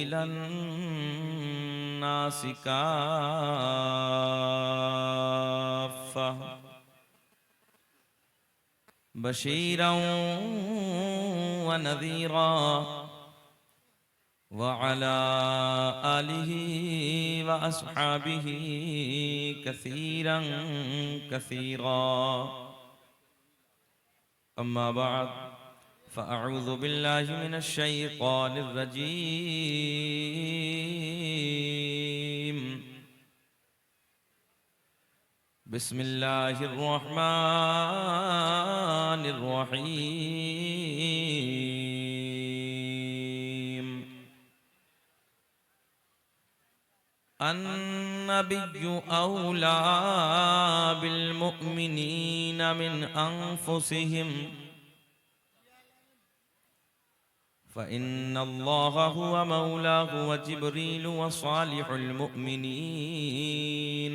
Elon नासि काफ़्फ़ा बशीरन व नज़ीरा व अला आलिहि व अस्हाबिहि कसीरन कसीरा अम्मा बाद फ़अऊज़ु बिल्लाहि मिनश शैतानिर रजीम बिस्मिल्लाहिर रहमानिर रहीम अन्नबिय्यु औला बिल मुअमिनीना मिन अनफुसिहिम फ़इन्नल्लाह हुवा मौलाहु व जिब्रील व सालिहुल मुअमिनीन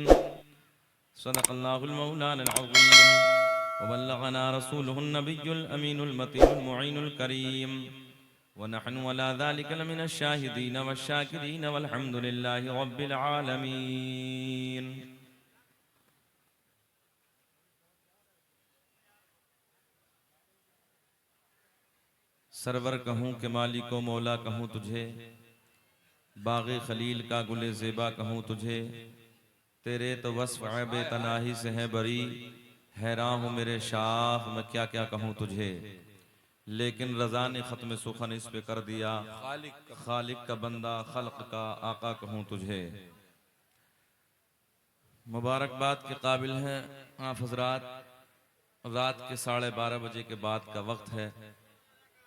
सदक़ल्लाहुल मौलानाल अज़ीम व बल्लगना रसूलुहुन नबियुल अमीनुल मतीनुल मुईनुल करीम व नहनु अला ज़ालिका लमिनश शाहिदीन वश्शाकिरीन वल्हम्दुलिल्लाहि रब्बिल आलमीन। सरवर कहूँ के मालिको मौला कहूँ तुझे, बाग़े खलील का गुले ज़ेबा कहूँ तुझे, तेरे तो वस्फ़ ऐबे तनाही से है बरी, हैरान हूँ मेरे शाह मैं क्या क्या कहूँ तुझे। लेकिन रज़ा ने ख़त्म सुखन इस पे कर दिया, खालिक का बंदा खल्क़ का आका कहूँ तुझे। मुबारकबाद के काबिल हैं आप हज़रात। रात के 12:30 बजे के बाद का वक्त है।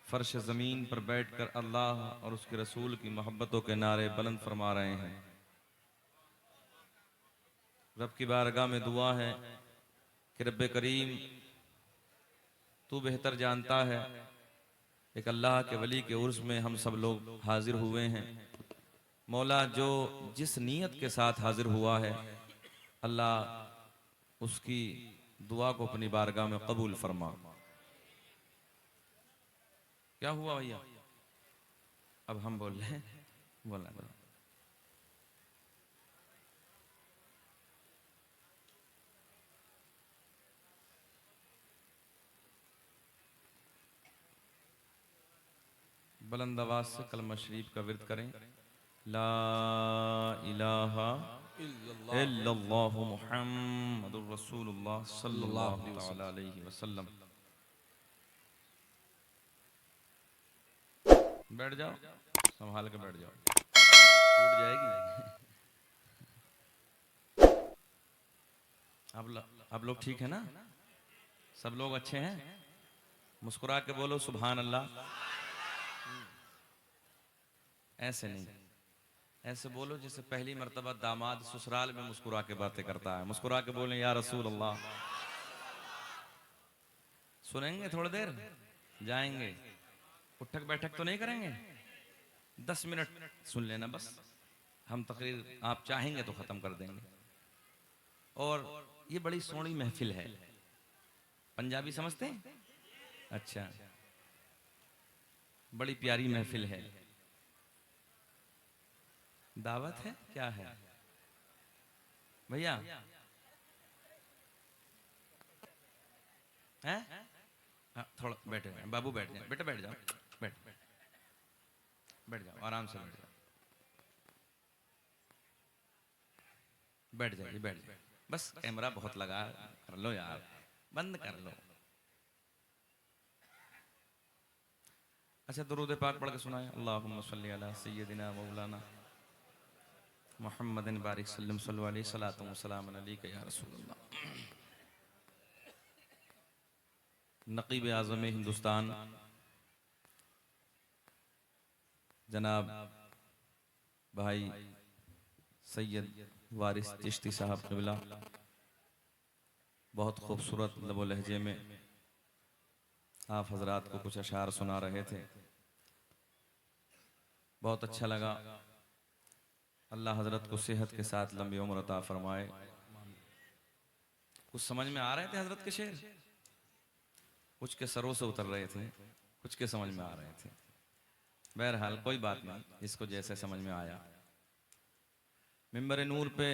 फर्श ज़मीन पर बैठकर अल्लाह और उसके रसूल की मोहब्बतों के नारे बुलंद फरमा रहे हैं। रब की बारगाह में दुआ है कि रब्बे करीम तू बेहतर जानता है, एक अल्लाह के वली के उर्स में हम सब लोग हाजिर हुए हैं। मौला जो जिस नीयत के साथ हाजिर हुआ है, अल्लाह उसकी दुआ को अपनी बारगाह में कबूल फरमा। क्या हुआ भैया? अब हम बोल रहे हैं, बोलना बोलना। बुलंद आवाज से कलमा शरीफ का विर्द करें। ला इलाहा इल्लल्लाहु मुहम्मदुर रसूलुल्लाह सल्लल्लाहु तआला अलैहि वसल्लम। बैठ जाओ, संभाल के बैठ जाओ, टूट जाएगी। आप लोग ठीक है ना? सब लोग अच्छे हैं? मुस्कुरा के बोलो सुभान अल्लाह। ऐसे नहीं, ऐसे बोलो जैसे पहली मर्तबा दामाद ससुराल में मुस्कुरा के बातें करता है। मुस्कुरा के बोलें या रसूल अल्लाह। सुनेंगे थोड़ी देर, जाएंगे, उठक बैठक तो नहीं करेंगे। 10 मिनट सुन लेना बस। हम तकरीर आप चाहेंगे तो खत्म कर देंगे। और ये बड़ी सोहनी महफिल है। पंजाबी समझते हैं? अच्छा, बड़ी प्यारी महफिल है। दावत है क्या है भैया? हैं? हाँ, थोड़ा बैठे बाबू, बैठ जाए बेटा, बैठ जाओ, बैठ बैठ जाओ, आराम से बैठ जाओ, बैठ जाइए, बैठ जाइए। बस कैमरा बहुत लगा, कर लो यार, बंद कर लो। अच्छा, दुरूद पाक पढ़ के सुनाए। अल्लाहुम्मा सल्ली अला सय्यदिना मौलाना मुहम्मदिन बारिक सल्लल्लाहु अलैहि सलातु व सलाम अलैका या रसूलल्लाह। नकीब आज़म हिंदुस्तान जनाब भाई सैयद वारिस चिश्ती साहब क़िबला बहुत खूबसूरत लबो लहजे में आप हजरात को कुछ अशार सुना रहे थे। बहुत अच्छा लगा। अल्लाह हजरत को सेहत के साथ लंबी उम्र अता फरमाए। कुछ समझ में आ रहे थे हजरत के शेर? कुछ के सरों से उतर रहे थे, कुछ के समझ में आ रहे थे। बहरहाल कोई बात नहीं, इसको जैसे समझ में आया। मिंबर नूर पे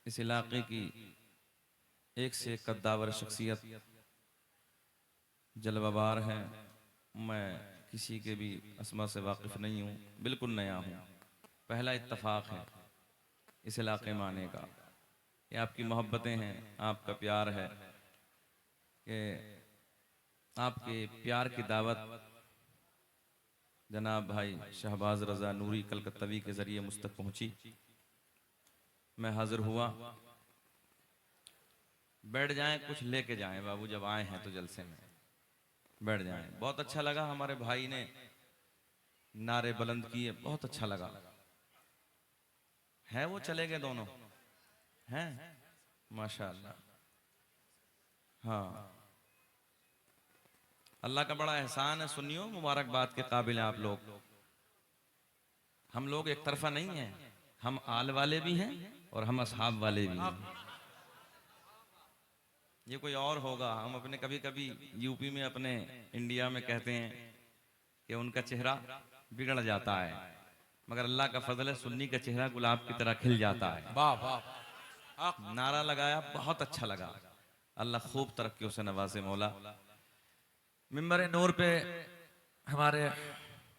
इस इलाके की एक से एक कद्दावर शख्सियत जलवाबार है। मैं किसी के भी अस्मा से वाकिफ नहीं हूँ, बिल्कुल नया हूँ। पहला इत्तफाक है इस इलाके में आने का। ये आपकी मोहब्बतें हैं, आपका प्यार है कि आपके प्यार की दावत जनाब भाई शहबाज रजा नूरी कलकत्तवी के जरिए मुझ तक पहुंची। मैं हाजिर हुआ। बैठ जाएं, कुछ लेके जाएं बाबू, जब आए हैं तो जलसे में बैठ जाएं। बहुत अच्छा लगा, हमारे भाई ने नारे बुलंद किए, बहुत अच्छा लगा। है वो चले गए दोनों हैं, माशाअल्लाह। हाँ, अल्लाह का बड़ा एहसान है। सुनियो, मुबारकबाद के काबिल हैं आप लोग। हम लोग एक तरफा नहीं हैं, हम आल वाले भी हैं और हम असहाब वाले भी हैं। ये कोई और होगा, हम अपने कभी कभी यूपी में अपने इंडिया में कहते हैं कि उनका चेहरा बिगड़ जाता है, मगर अल्लाह का फजल है, सुन्नी का चेहरा गुलाब की तरह खिल जाता है। वाह वाह, नारा लगाया, बहुत अच्छा लगा। अल्लाह खूब तरक्कियों से नवाजे मौला। मिंबर नूर पे हमारे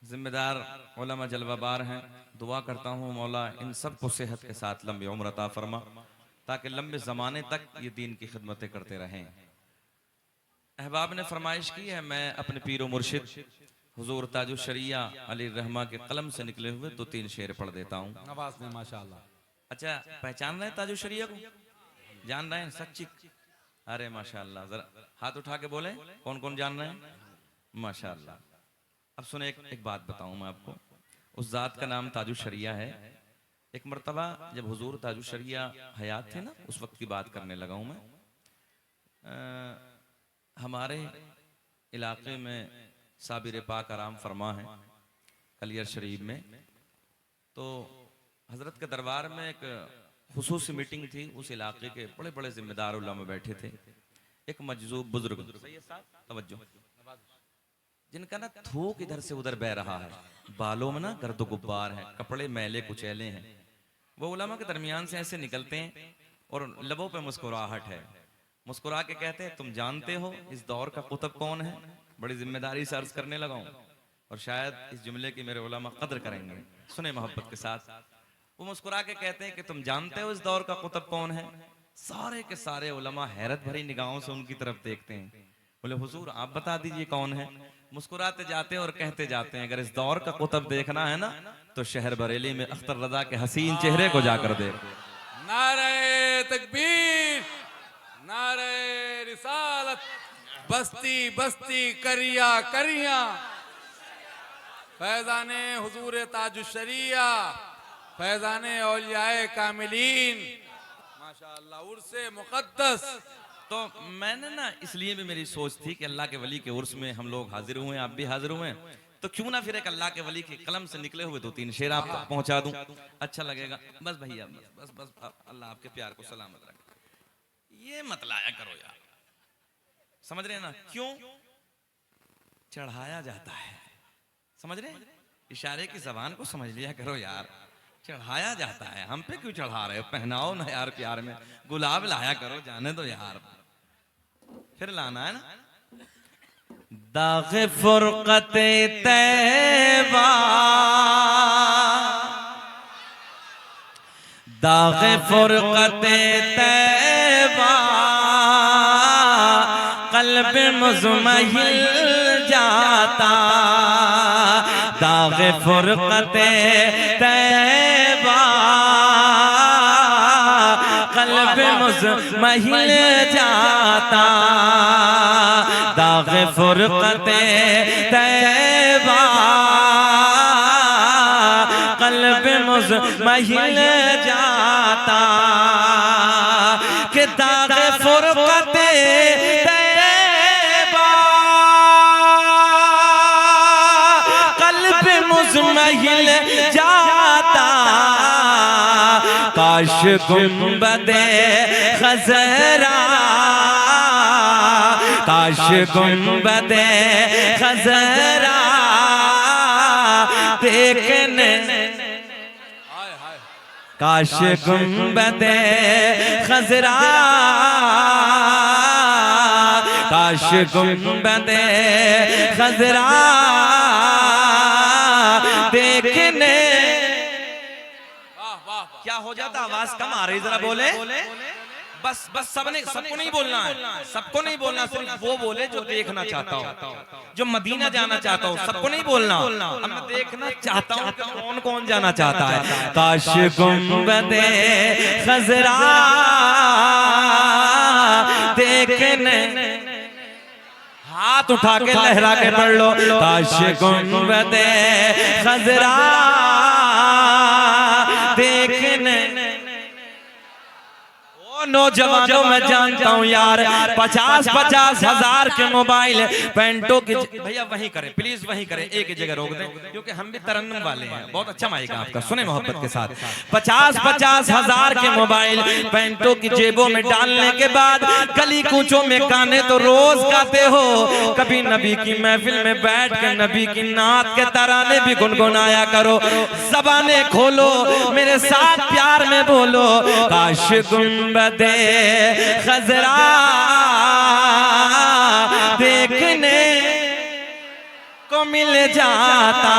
जिम्मेदार उलमा जलवाबार हैं। दुआ करता हूँ मौला इन सब को सेहत के साथ लंबी उम्र अता फरमा, ताकि लंबे ज़माने तक ये दीन की खिदमतें करते रहें। अहबाब ने फरमाइश की है, मैं अपने पीरो मुर्शिद हुजूर ताजुश शरिया अली रहमा के कलम से निकले हुए 2-3 शेर पढ़ देता हूँ। नवाज ने माशाअल्लाह। अच्छा, पहचान रहे हैं ताजुश शरिया को? जान रहे हैं सच्ची? अरे माशाअल्लाह, जरा हाथ उठा के बोले कौन कौन जान रहे हैं? माशाअल्लाह। अब सुने, एक बात बताऊं मैं आपको। उस जात का नाम ताजुश शरिया है। एक मर्तबा जब हुजूर ताजुश शरिया हयात थे ना, उस वक्त की बात करने लगा हूं मैं। हमारे इलाके में साबिर पाक आराम फरमा है कलियर शरीफ में, तो हजरत के दरबार में एक खुसूसी मीटिंग थी। उस इलाके के बड़े बड़े जिम्मेदार उलमा बैठे थे। एक मजजूब बुजुर्ग, तवज्जो, जिनका ना थूक इधर से उधर बह रहा है, बालों में ना गर्द गुब्बार है, कपड़े मैले कुचैले हैं। वो उलमा के दरमियान से ऐसे निकलते हैं और लबों पे मुस्कुराहट है। मुस्कुरा के कहते हैं, तुम जानते हो इस दौर का कुतुब कौन है? बड़ी जिम्मेदारी से अर्ज करने लगा हूं और शायद इस जुमले की मेरे उलमा कदर करेंगे। सुने मोहब्बत के साथ। वो मुस्कुरा के कहते हैं कि तुम जानते हो इस दौर का कुतुब कौन है? सारे के सारे उलमा हैरत भरी निगाहों से उनकी तरफ देखते हैं। बोले हुजूर आप बता दीजिए कौन है। मुस्कुराते जाते हैं और कहते जाते हैं, अगर इस दौर का कुतुब देखना है ना, तो शहर बरेली में अख्तर रजा के हसीन चेहरे को जाकर देख। नारे तकबीर, नारे रिसालत, बस्ती बस्ती करिया करिया, फैजाने हुजूर ताजुश शरिया, फैजाने औलियाए कामिलीन, माशाअल्लाह, उर्से मुकद्दस। तो मैंने ना, इसलिए भी मेरी सोच थी कि अल्लाह के वली के उर्स में हम लोग हाजिर हुए, आप भी हाजिर हुए, तो क्यों ना फिर एक अल्लाह के वली के कलम से निकले हुए 2-3 शेर आप तक पहुंचा दूं, अच्छा लगेगा। बस भैया, बस बस बस, अल्लाह आपके प्यार को सलामत रखे। ये मत लाया करो यार, समझ रहे हैं ना? क्यों चढ़ाया जाता है, समझ रहे हैं? इशारे की जबान को समझ लिया करो यार। चढ़ाया जाता है, हम पे क्यों चढ़ा रहे हो? पहनाओ ना यार प्यार में, गुलाब लाया करो, जाने दो यार, फिर लाना है ना। दाग़ फुरक़त तैबा, दाग़ फुरक़त तैबा, क़ल्ब मुज़महिल जाता, दाग़ फुरक़त तैबा, क़ल्ब मुज़महिल जाता, दाग़ फुरक़त तैबा, क़ल्ब मुज़महिल जाता, कि दाग़ फुरक़त तैबा, क़ल्ब मुज़महिल जाता, काश गुंबदे खज़रा, काश गुंबदे खज़रा, देखने, हाय हाय काश गुंबदे खजरा, काश गुंबदे खजरा देखने। वाह वाह वाह। क्या हो जाता, आवाज कम आ रही, जरा बोले। बस बस सबको नहीं बोलना है, सबको नहीं बोलना, सिर्फ वो बोले जो देखना चाहता हो, जो मदीना जाना चाहता हो, सबको नहीं बोलना। अब मैं देखना चाहता हूँ कि कौन कौन जाना चाहता है। काश गुंबदे खजरा देखने, हाथ उठा के लहरा के पढ़ लो, काश गुंबदे खजरा देखने। नौजवानों मैं जानता हूँ यार, 50-50 हजार के मोबाइल पेंटो की, भैया वहीं करें प्लीज, वहीं करें, एक ही जगह रोक दें, क्योंकि हम भी तरन्नुम वाले हैं। बहुत अच्छा माइक है आपका, सुने मोहब्बत के साथ। 50-50 हजार के मोबाइल पेंटो की जेबों में डालने के बाद गली कूचों में गाने तो रोज गाते हो, कभी नबी की महफिल में बैठ के नबी की नात के तराने भी गुनगुनाया करो। ज़बानें खोलो, मेरे साथ प्यार में बोलो, काश गुंबदे खजरा देखने को मिल जाता।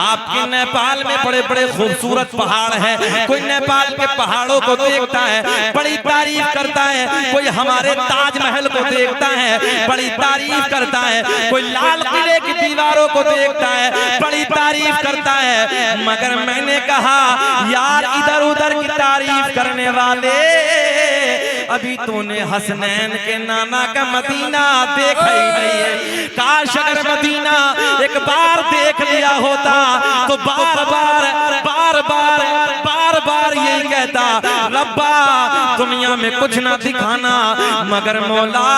आपके नेपाल में बड़े बड़े खूबसूरत पहाड़ हैं, कोई नेपाल के पहाड़ों को देखता है बड़ी तारीफ करता है, कोई हमारे ताजमहल को देखता है बड़ी तारीफ करता है, कोई लाल किले की दीवारों को देखता है बड़ी तारीफ करता है। मगर मैंने कहा यार, इधर उधर की तारीफ करने वाले, अभी तूने हसनैन के नाना का मदीना देखा ही नहीं है। काश अगर मदीना एक बार देख लिया होता तो बार बार यही कहता, रब्बा दुनिया में कुछ ना दिखाना, मगर मौला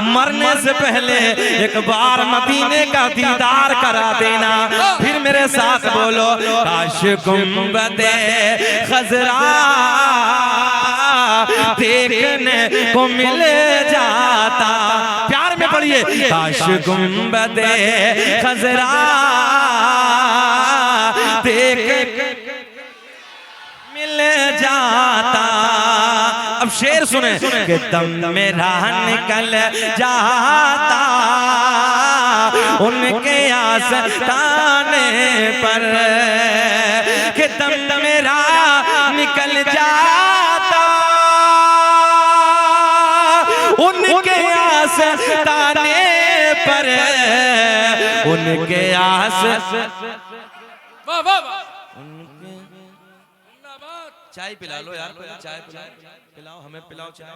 मरने से पहले एक बार मदीने का दीदार करा देना। फिर मेरे साथ बोलो, काश गुंबदे खजरा देखने को मिल जाता। प्यार में पढ़िए, काश गुंबदे खजरा देख मिल जाता। अब शेर सुने कि दम मेरा निकल जाता उनके आस्ताने पर, कि दम मेरा निकल जाता उनके आस्ताने पर, उनके वाह वाह वाह। चाय पिला लो यार, चाय पिलाओ, हमें पिलाओ चाय।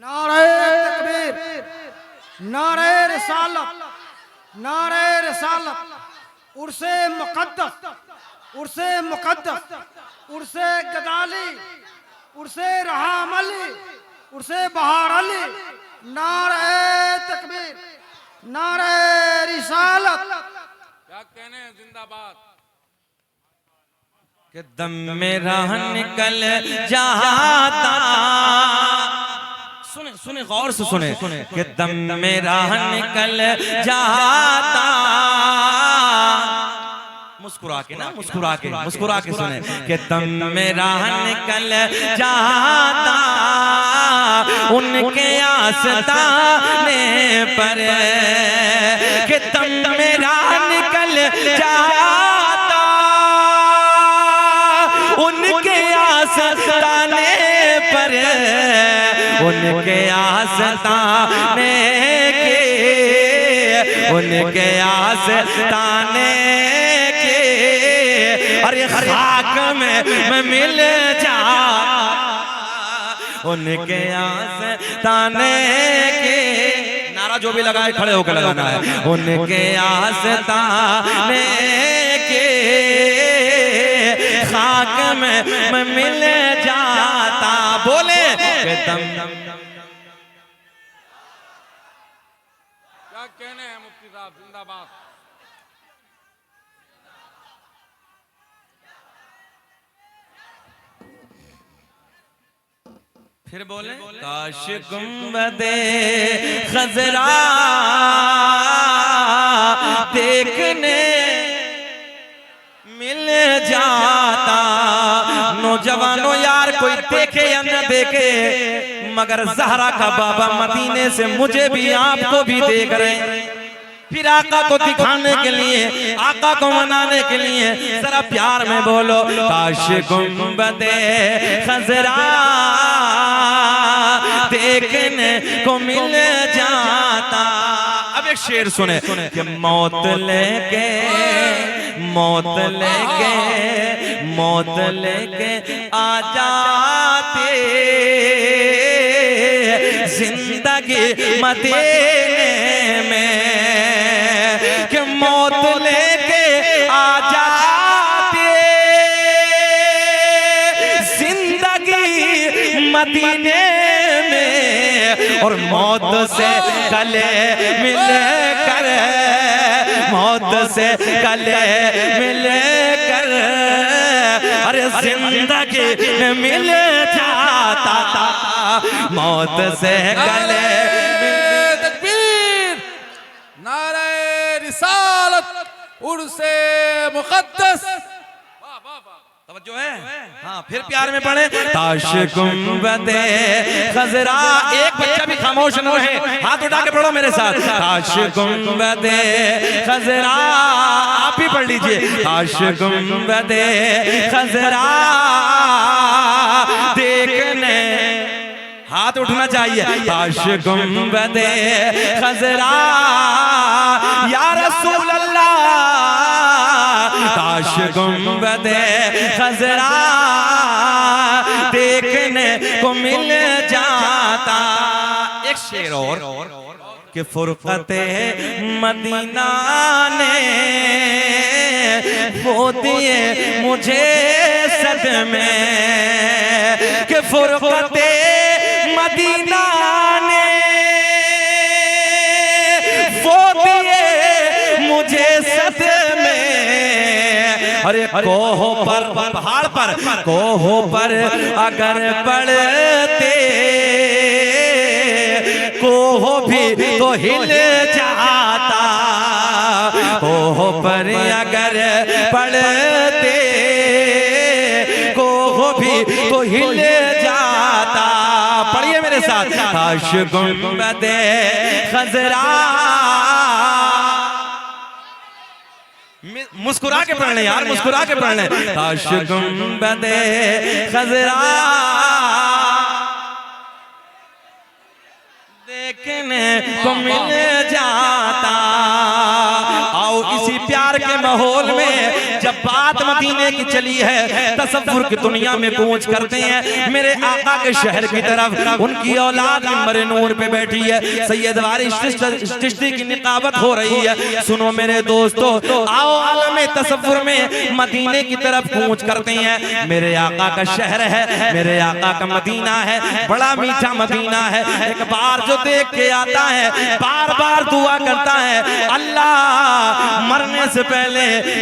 नारे तकबीर, नारे रिसालत, नारे रिसालत, उर्से मुक़द्दस, उर्से मुक़द्दस, उर्से गदाली, उर्से रहाम अली, उर्से बहार अली। नारे तकबीर, नारे रिसालत। क्या कहने हैं, जिंदाबाद। कि दम मेरा निकल जाता, सुने सुने गौर से सुने, कि दम मेरा निकल जाता, मुस्कुरा के ना, मुस्कुरा के सुने, कि दम मेरा निकल जाता उनके आस्ताने पर, कि दम मेरा निकल जाता उनके आस्ताने पर, उनके आस्ताने के, उनके आस्ताने के, अरे खाक में मैं मिल जा उनके आस्ताने के। नारा जो भी लगाए खड़े होकर लगाना है, उनके आस्ताने के खाक में मैं मिल जाता। बोले दम क्या कहने हैं मुफ्ती साहब, जिंदाबाद। फिर बोले, काश गुंबदे खजरा देखने देखे या न देखे, मगर ज़हरा का बाबा मदीने से मुझे भी आपको भी देख रहे हैं। फिर आका को दिखाने के लिए, आका को मनाने के लिए जरा प्यार में बोलो, काश गुंबदे खजरा देखने को मिल जाता। अब एक शेर सुने कि मौत लेके आ जाते जिंदगी मदीने में, कि मौत लेके आ जाते जिंदगी मदीने में, और मौत से गले मिल कर, मौत से गले मिल कर, अरे जिंदगी मिल जाता, मौत से गले। तकबीर, नारे रिसालत, उर्से मुक़द्दस। तवज्जो है? हाँ, फिर प्यार में पढ़े, ताश गुंबदे खजरा। एक बच्चा भी खामोश न रहे, हाथ उठा के पढ़ो मेरे साथ, ताश गुंबदे खजरा। आप भी पढ़ लीजिए, ताश गुंबदे खजरा देखने, हाथ उठना चाहिए, ताश गुंबदे खजरा या रसूल अल्लाह, ताश गुंबदे खजरा देखने को मिल जाता। एक शेर और कि फुरकते मदीना ने वो दिए मुझे सदमे, कि फुरकते मदीना ने वो दिए मुझे सदमे। अरे कोहो पर, पहाड़ पर, कोहो पर अगर पड़ते, कोहो भी तो हिल जाता, कोहो पर अगर पड़ते, कोहो भी तो हिल जाता। पढ़िए मेरे साथ, ताश गुंबदे खजरा। मुस्कुरा के पढ़ लें यार, मुस्कुरा के पढ़ लें, ताश गुंबदे खजरा देखने को मिल जाता। आओ इसी प्यार के माहौल में जब बात मदीने की चली है, तसव्वुर की दुनिया में कूच करते हैं मेरे आका के शहर की तरफ। उनकी औलाद मिंबर नूर पे बैठी है, सैयद वारिस चिश्ती की निकाबत हो रही है। सुनो मेरे दोस्तों, आओ आलम तसव्वुर में मदीने की तरफ कूच करते हैं। मेरे आका का शहर है, मेरे आका का मदीना है, बड़ा मीठा मदीना है। एक बार जो देख के आता है, बार बार दुआ करता है, अल्लाह मरने से पहले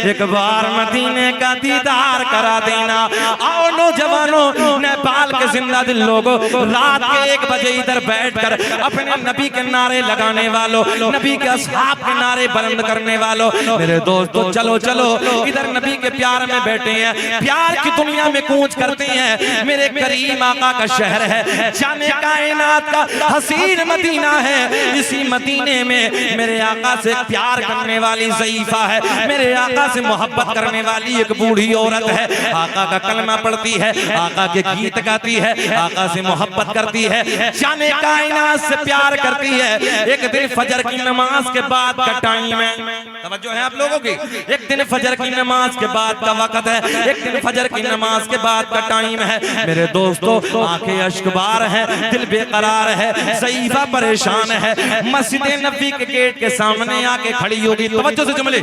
एक बार मदीने का दीदार करा देना। आओ नौजवानों, नेपाल के जिंदा दिल लोगों, रात के 1 बजे इधर बैठकर अपने नबी के नारे लगाने वालों, नबी के असहाब के नारे बुलंद करने वालों, मेरे दोस्तों चलो चलो, इधर नबी के प्यार में बैठे हैं, प्यार की दुनिया में कूच करते हैं। मेरे करीम आका का शहर है, जाने कायनात का हसीन मदीना है। इसी मदीने में मेरे आका से प्यार करने वाली ज़ईफा है, मेरे आका से मोहब्बत करने वाली एक बूढ़ी औरत है। आका का कलमा पढ़ती है, आका के गीत गाती है, आका से मोहब्बत करती है, जाने कायनात से प्यार करती है। एक दिन फजर की नमाज के बाद का टाइम है, तवज्जो है आप लोगों की, एक दिन फजर की नमाज के बाद का वक्त है, एक दिन फजर की नमाज के बाद का टाइम है। मेरे दोस्तों आंखें अश्कबार है, दिल बेकरार है, ज़ईफा परेशान है, मस्जिद नबी के गेट के सामने आके खड़ी होगी। तवज्जो से जुमले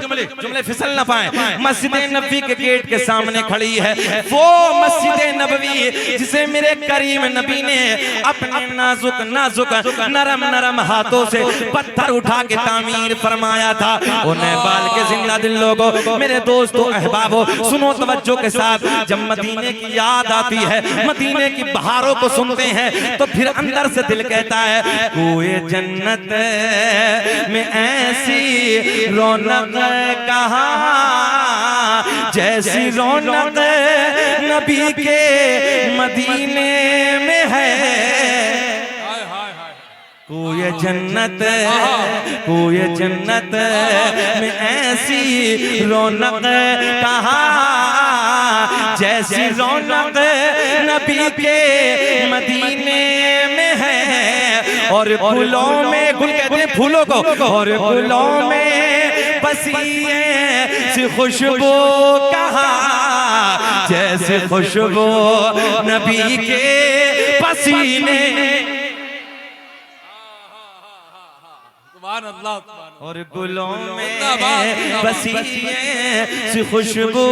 फिसल ना पाए। मस्जिद नबी के गेट के सामने खड़ी है, वो मस्जिद नबवी जिसे मेरे करीम नबी ने अपने नाजुक नाजुक नरम नरम हाथों से पत्थर उठा के तामीर फरमाया था। ओ नेपाल के जिंदा दिल लोगों, मेरे दोस्तों अहबाबों, सुनो तवज्जो के साथ। जब मदीने की याद आती है, मदीने की बहारों को सुनते हैं, तो फिर अंदर से दिल कहता है, कोई जन्नत में ऐसी रौनक कहाँ, जैसी रौनक नबी के मदीने में है। हाय हाय हाय। कोई जन्नत में ऐसी रौनक कहाँ, जैसी रौनक नबी के मदीने में है। और गुलों में, गुल कहते हैं फूलों को, और गुलों में बसी ऐसी खुशबू कहाँ, जैसे खुशबू नबी के पसीने। सुभान अल्लाह, सुभान अल्लाह। और गुलों में बसी ऐसी खुशबू।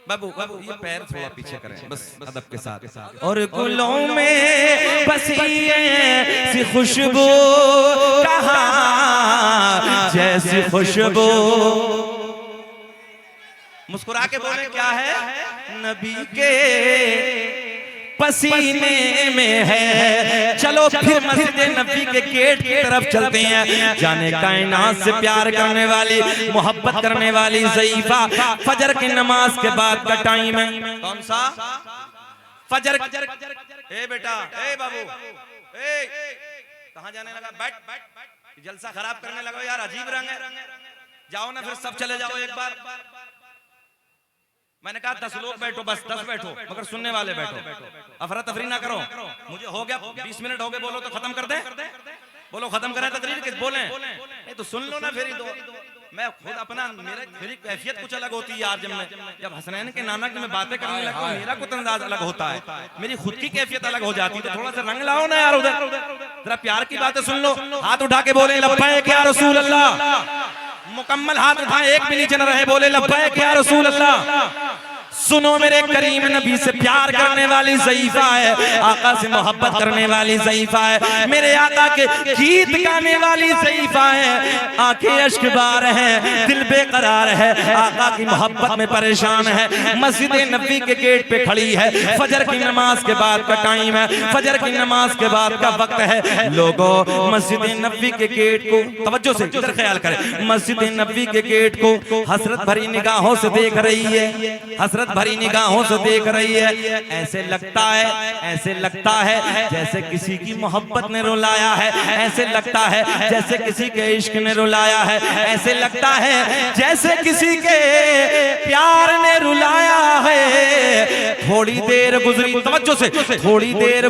बाबू बाबू ये पैर थोड़ा पीछे करें बस अदब के साथ। और गुलों में बसी ऐसी खुशबू कहाँ, जैसी खुशबू। मुस्कुरा के बोले क्या है, नबी के पसीने में है। चलो फिर मस्जिद नबी के गेट की तरफ चलते हैं। जाने कायनात से प्यार करने वाली, मोहब्बत करने वाली ज़ईफा, फजर की नमाज के बाद का टाइम है। कौन सा फजर? ए बेटा, ए बाबू, ए कहाँ जाने लगा? बैठ, जलसा खराब करने लगा यार, अजीब रंग है। जाओ ना फिर सब चले जाओ एक बार। मैंने कहा 10 लोग बैठो, बस 10 बैठो, मगर सुनने वाले बैठो, अफरा तफरी ना करो। मुझे हो गया 20 मिनट हो गए, बोलो तो खत्म कर दे, बोलो खत्म करें तकरीर किस बोले, नहीं तो सुन लो ना फिर ही दो। मैं खुद अपना, मेरी कैफियत कुछ अलग होती है यार। जब हसनैन के नाना की मैं बातें करने लगता हूँ, मेरा कुछ अंदाज अलग होता है, मेरी खुद की कैफियत अलग हो जाती है। तो थोड़ा सा रंग लाओ ना यार उधर, जरा प्यार की बातें सुन लो। हाथ उठा के बोले लब्बैक या रसूल अल्लाह। मुकम्मल हाथ उठाए, एक भी नीचे न रहे, बोले लब्बैक या रसूल अल्लाह। सुनो मेरे करीम नबी से प्यार करने वाली ज़ईफा है, आका से मोहब्बत करने वाली ज़ईफा है, मेरे आका के गीत गाने वाली ज़ईफा है। आंखें अश्क बार है, दिल बेकरार है, आका की मोहब्बत में परेशान है। मस्जिद नबी के गेट पे खड़ी है। फजर की नमाज के बाद का टाइम है, फजर की नमाज के बाद का वक्त है। लोगों मस्जिद नबी के गेट को तवज्जो से इधर ख्याल करें, मस्जिद नबी के गेट को हसरत भरी निगाहों से देख रही है, हसरत भरी निगाहों से देख रही है। ऐसे लगता है जैसे किसी की मोहब्बत ने रुलाया है, ऐसे लगता है जैसे किसी के इश्क ने रुलाया है, ऐसे लगता है जैसे किसी के प्यार ने रुलाया है। थोड़ी देर गुजरी, तवज्जो से, थोड़ी देर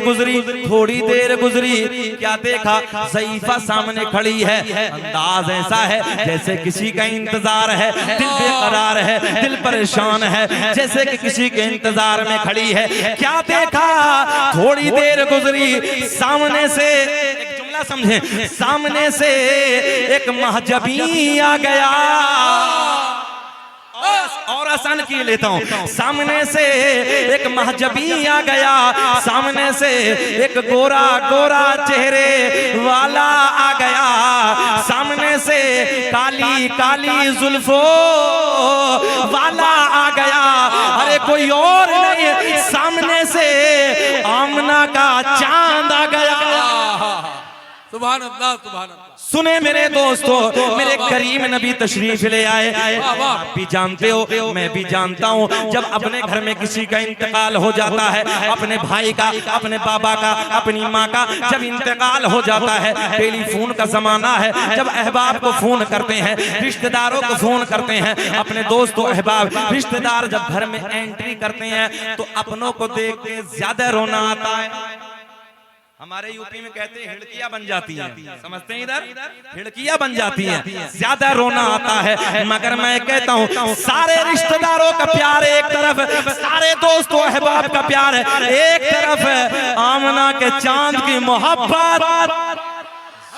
गुजरी, क्या देखा? ज़ईफा सामने खड़ी है। अंदाज ऐसा है जैसे किसी का इंतजार है, दिल बेकरार है, दिल परेशान है, जैसे कि किसी के इंतजार में खड़ी है। क्या देखा? थोड़ी देर गुजरी, सामने से, एक जुमला समझे, सामने से एक महजबी आ गया। और आसान की लेता हूं, सामने से एक महजबी आ गया, सामने से एक गोरा गोरा चेहरे वाला आ गया, सामने से काली काली जुल्फों वाला आ गया। अरे कोई और नहीं, सामने से आमना का चांद आ गया। सुभान अल्लाह, सुभान अल्लाह। सुने मेरे दोस्तों, मेरे करीम नबी तशरीफ ले आए। आप भी जानते हो, मैं भी जानता हूँ, जब अपने घर में किसी का इंतकाल हो जाता है, अपने भाई का, अपने बाबा का, अपनी माँ का जब इंतकाल हो जाता है, टेलीफोन का जमाना है, जब अहबाब को फोन करते हैं, रिश्तेदारों को फोन करते हैं, अपने दोस्तों अहबाब रिश्तेदार जब घर में एंट्री करते हैं तो अपनों को देख के ज्यादा रोना आता है। हमारे यूपी में कहते हैं हिड़कियां बन जाती हैं, समझते हैं? इधर हिड़कियां बन जाती हैं, ज्यादा रोना आता है। मगर मैं कहता हूँ सारे रिश्तेदारों का प्यार एक तरफ, सारे दोस्तों अहबाब का प्यार है एक तरफ, आमना के चांद की मोहब्बत।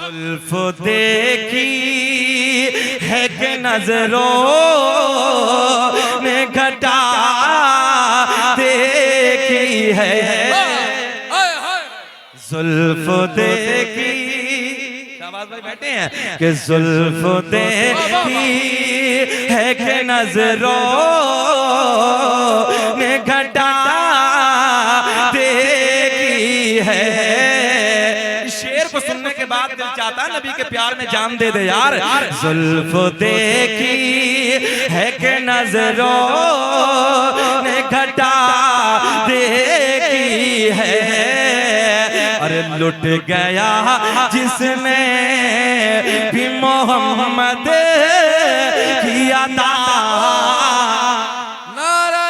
जुल्फ देखी है कि नजरों ने घटा देखी है, जुल्फ देखी, शाबाश भाई बैठे हैं, कि जुल्फ देखी है कि नजरों ने घटा देखी है। शेर को सुनने के बाद दिल चाहता है नबी के प्यार में जान दे दे यार। जुल्फ देखी है कि नजरों ने घटा देखी है, अरे लुट गया जिसने भी मोहम्मद की अता। नारे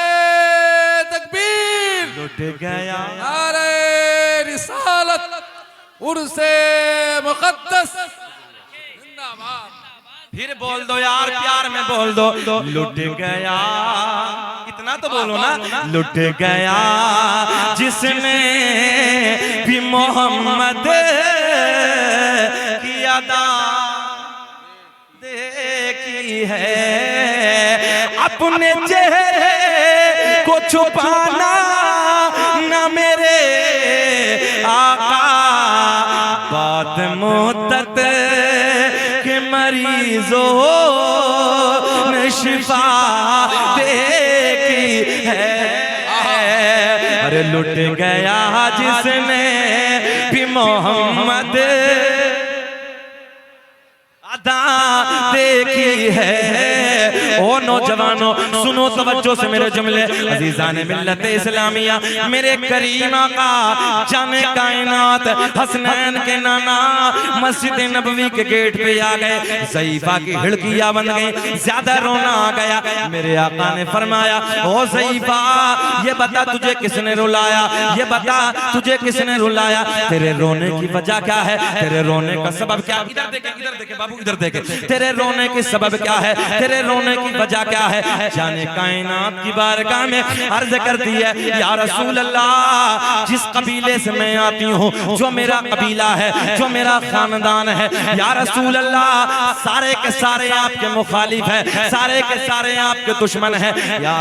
तकबीर, लुट गया नारे रिसालत, उर्से मुक़द्दस जिंदाबाद। फिर बोल दो यार, प्यार में बोल दो। लुट गया, इतना तो बोलो ना। लुट गया जिसने भी मोहम्मद की अदा देखी है, अपने चेहरे को छुपाना न मेरे आका, बात मुद्दत के मरीजों ने शिफा देखी है। अरे लुट गया जिसने भी मोहम्मद अदा देखी है। ओ नौजवानों सुनो तवज्जो से मेरे जुमले, अजीजान मिल्लत इस्लामिया, मेरे करीम आका जाने कायनात हसनैन के नाना मस्जिद नबवी के गेट पे आ गए। ज़ईफा की हिड़कियां बन गई, ज्यादा रोना आ गया। मेरे आका ने फरमाया, ओ ज़ईफा ये बता तुझे किसने रुलाया, ये बता तुझे किसने रुलाया, तेरे रोने की वजह क्या है, तेरे रोने का सबब क्या। इधर देखे बाबू, इधर देखे, तेरे रोने की सबब क्या है, तेरे रोने की वजह क्या है। जाने कायनात की बारगाह में अर्ज करती है, या रसूल अल्लाह जिस कबीले से मैं आती हूँ, जो मेरा कबीला है, जो मेरा खानदान है, या रसूल अल्लाह सारे के सारे आपके मुखालिफ है, सारे के सारे आपके दुश्मन है। या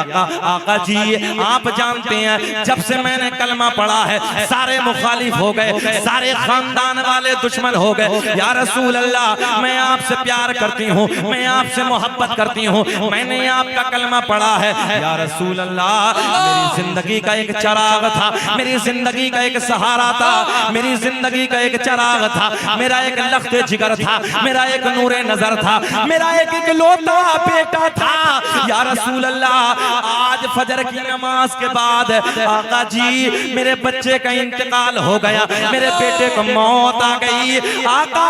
आका जी आप जानते हैं जब से मैंने कलमा पढ़ा है सारे मुखालिफ हो गए, सारे खानदान वाले दुश्मन हो गए। या रसूल अल्लाह मैं आपसे प्यार करती हूँ, मैं आपसे मोहब्बत करती हूँ, मैंने आपका कलमा पढ़ा है। या रसूल अल्लाह मेरी जिंदगी का एक चिराग था, मेरी जिंदगी का एक सहारा था, मेरी जिंदगी का एक चिराग था, मेरा एक लख्त जिगर था, मेरा एक नूरे नजर था, मेरा एक इकलौता बेटा था। या रसूल अल्लाह आज फजर की नमाज के बाद आका जी मेरे बच्चे का इंतकाल हो गया, मेरे बेटे को मौत आ गई, आका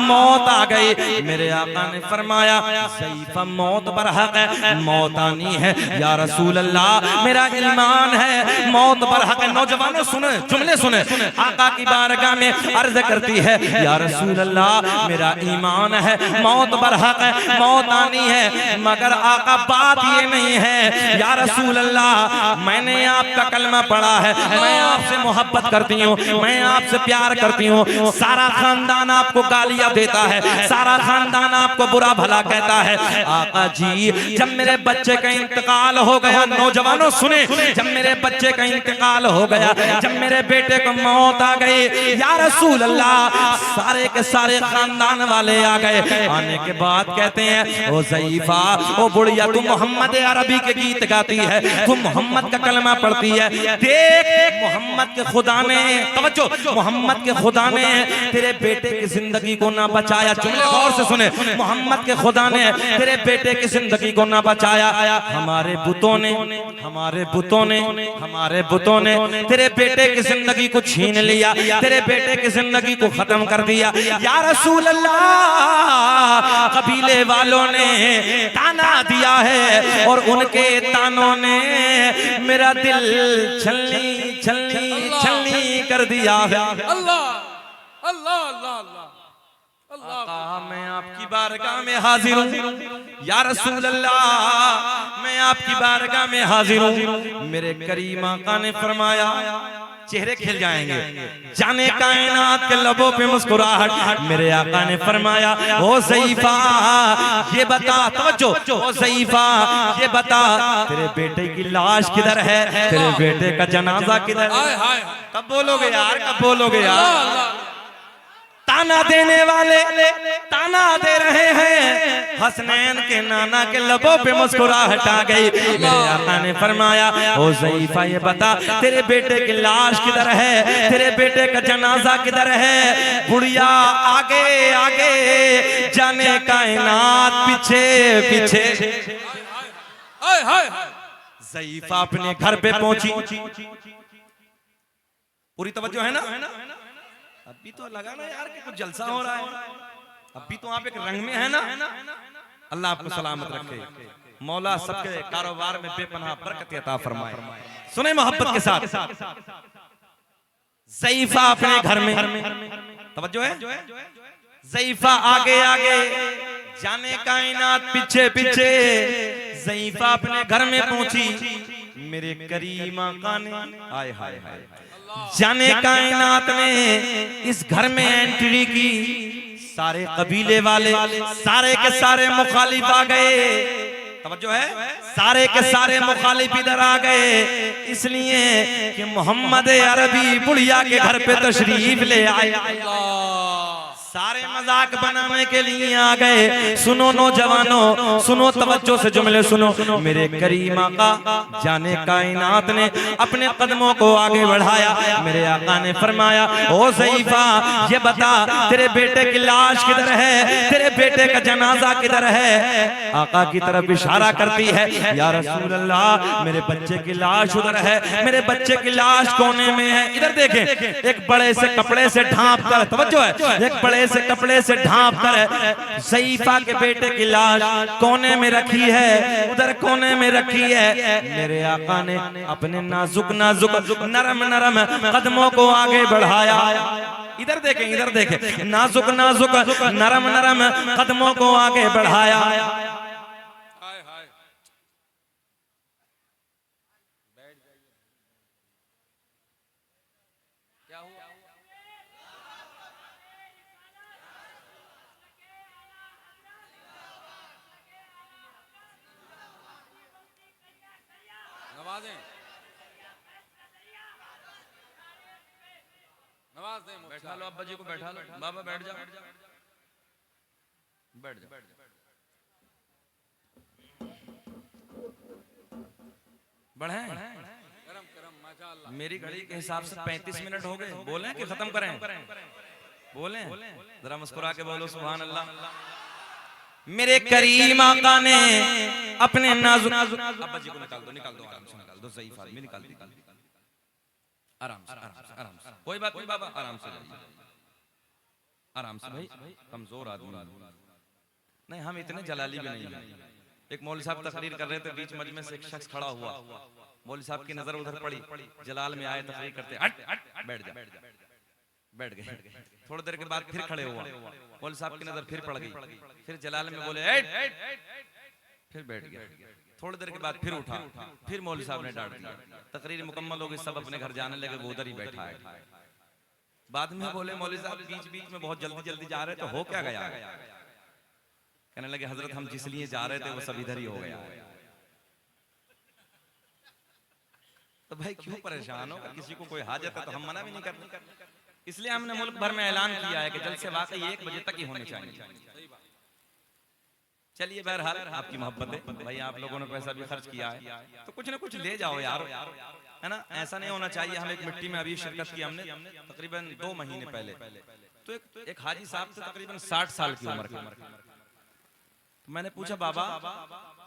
मौत आ गई। मेरे आका ने फरमाया, ज़ईफा मौत बरहक है, मौत आनी है। या रसूल अल्लाह मेरा ईमान है, मौत बरहक है। नौजवानों सुने, जुमले सुने, आका की बारगाह में अर्ज करती है, या रसूल अल्लाह मेरा ईमान है, मौत बरहक है, मौत आनी है, मगर आका बात ये नहीं है, या रसूल अल्लाह मैंने आपका कलमा पढ़ा है, मैं आपसे मोहब्बत करती हूँ, मैं आपसे प्यार करती हूँ, सारा खानदान आपको गालियां देता है, सारा खानदान आपको बुरा भला कहता है। आका जी जब मेरे बच्चे का इंतकाल हो गया, नौजवानों सुने, जब मेरे बच्चे का इंतकाल हो गया, जब मेरे बेटे को मौत आ गई, या रसूल अल्लाह सारे के सारे खानदान वाले आ गए। आने के बाद कहते हैं, ओ ज़ईफा ओ बुढ़िया तू मोहम्मद अरबी के गीत गाती है, तू मोहम्मद का कलमा पढ़ती है, देख मोहम्मद के खुदा ने, तवज्जो, मोहम्मद के खुदा ने तेरे बेटे की जिंदगी को ना बचाया। जुमले गौर से सुने, मोहम्मद के खुदा ने तेरे बेटे की जिंदगी को ना बचाया, हमारे बुतों ने, हमारे बुतों ने, हमारे बुतों ने तेरे बेटे की जिंदगी को छीन लिया, तेरे बेटे की जिंदगी को खत्म कर दिया। या रसूल अल्लाह कबीले वालों ने ताना दिया है और उनके तानों ने मेरा दिल छलनी छलनी छलनी कर दिया है। अल्लाह अल्लाह अल्लाह अल्लाह अल्लाह। आका मैं आपकी बारगाह में हाजिर हूँ, या रसूल अल्लाह मैं आपकी बारगाह में हाजिर हूँ। मेरे करीम आका ने फरमाया, चेहरे खिल जाएंगे, जाने कायनात के लबों पे मुस्कुराहट। मेरे आका ने फरमाया, ओ ज़ईफा ये बता, तवज्जो, ओ ज़ईफा ये बता तेरे बेटे की लाश किधर है, तेरे बेटे का जनाजा किधर है। हाय हाय कब बोलोगे यार, कब बोलोगे यार। ताना देने वाले ताना दे रहे हैं। हसनैन के नाना के लबों पे मुस्कुराहट आ गई। मेरे आका ने फरमाया, ओ ज़ईफा ये बता तेरे बेटे की लाश किधर है, तेरे बेटे का जनाजा किधर है। बुढ़िया आगे आगे जाने कायनात पीछे पीछे। हाय हाय ज़ईफा अपने घर पे पहुंची। पूरी तवज्जो है ना? अभी तो लगा ना यार कि कुछ जलसा हो रहा है, अभी तो आप एक रंग में है ना। अल्लाह आपको सलामत रखे, मौला सबके कारोबार में बेपनाह बरकत अता फरमाए। सुने मोहब्बत के साथ, ज़ईफा अपने घर में, तवज्जो है, ज़ईफा आगे आगे जाने कायनात पीछे पीछे। ज़ईफा अपने घर में पहुंची। मेरे करीम आका ने आय हाय हाय जाने कायनात ने इस घर में एंट्री की। सारे कबीले वाले सारे के सारे मुखालिफ आ गए। तवज्जो है, सारे के सारे मुखालिफ इधर आ गए, इसलिए कि मोहम्मद अरबी बुढ़िया के घर पे तशरीफ ले आए। सारे मजाक बनाने के लिए आ गए। सुनो नौजवानों, सुनो तवज्जो से जुमले सुनो। मेरे करीम आका जाने कायनात ने अपने कदमों को आगे बढ़ाया। मेरे आका ने फरमाया, ओ ज़ईफा ये बता तेरे बेटे की लाश किधर है, तेरे बेटे का जनाजा किधर है। आका की तरफ इशारा करती है, या रसूल अल्लाह मेरे बच्चे की लाश उधर है, मेरे बच्चे की लाश कोने में है। इधर देखें, एक बड़े से कपड़े से ढांप कर, तवज्जो है, एक बड़े से कपड़े से ढांप कर ज़ईफा के बेटे की लाश कोने में रखी है, उधर कोने में रखी है। मेरे आका ने अपने नाजुक नाजुक नरम नरम कदमों को आगे बढ़ाया। इधर देखें, इधर देखें, नाजुक नाजुक नरम नरम कदमों को आगे बढ़ाया। बैठा लो अब्बा जी को, बैठा लो बाबा, बैठ जाओ, बैठ जाओ। बढ़े मेरी घड़ी के हिसाब से 35 मिनट हो गए। बोले कि खत्म करें? बोले, जरा मुस्कुरा के बोलो सुभान अल्लाह। मेरे करीम आका ने अपने नाजुक, अब्बा जी को निकाल दो, निकाल दो, आराम से निकाल दो, ज़ईफा आदमी निकाल दो, आराम से, आराम से, आराम से, कोई बात नहीं बाबा, आराम से, आराम से। भाई कमजोर आदमी नहीं, हम इतने जलाली भी नहीं हैं। एक मौलवी साहब तकरीर कर रहे थे, बीच मजमे से एक शख्स खड़ा हुआ, मौलवी साहब की नजर उधर पड़ी, जलाल में आए तकरीर करते, हट बैठ जा, बैठ गए। थोड़ी देर के बाद फिर खड़े हुआ, मौलवी साहब की नजर फिर पड़ गई, फिर जलाल में बोले फिर बैठ गया। थोड़ी देर के बाद फिर उठा, फिर मौलवी साहब ने डांट दिया। तकरीर मुकम्मल हो गई, सब अपने घर जाने लगे, वो उधर ही बैठा है। बाद में बोले मौलवी साहब बीच बीच में बहुत जल्दी जल्दी जा रहे, तो हो क्या गया? कहने लगे हजरत हम जिस लिए जा रहे थे वो सब इधर ही हो गया। तो भाई क्यों परेशान हो? किसी को कोई हाजत है तो हम मना भी नहीं करते, इसलिए हमने मुल्क भर में ऐलान किया है कि जलसे वाकई 1 बजे तक ही होने चाहिए। चलिए बहरहाल आपकी मोहब्बत है भाई, आप लोगों ने पैसा भी खर्च किया है तो कुछ ना कुछ ले जाओ यार, है ना? ऐसा नहीं होना चाहिए। हम एक मिट्टी में अभी शिरकत की हमने तकरीबन 2 महीने पहले, तो एक हाजी साहब थे तकरीबन 60 साल की उम्र के। तो मैंने पूछा बाबा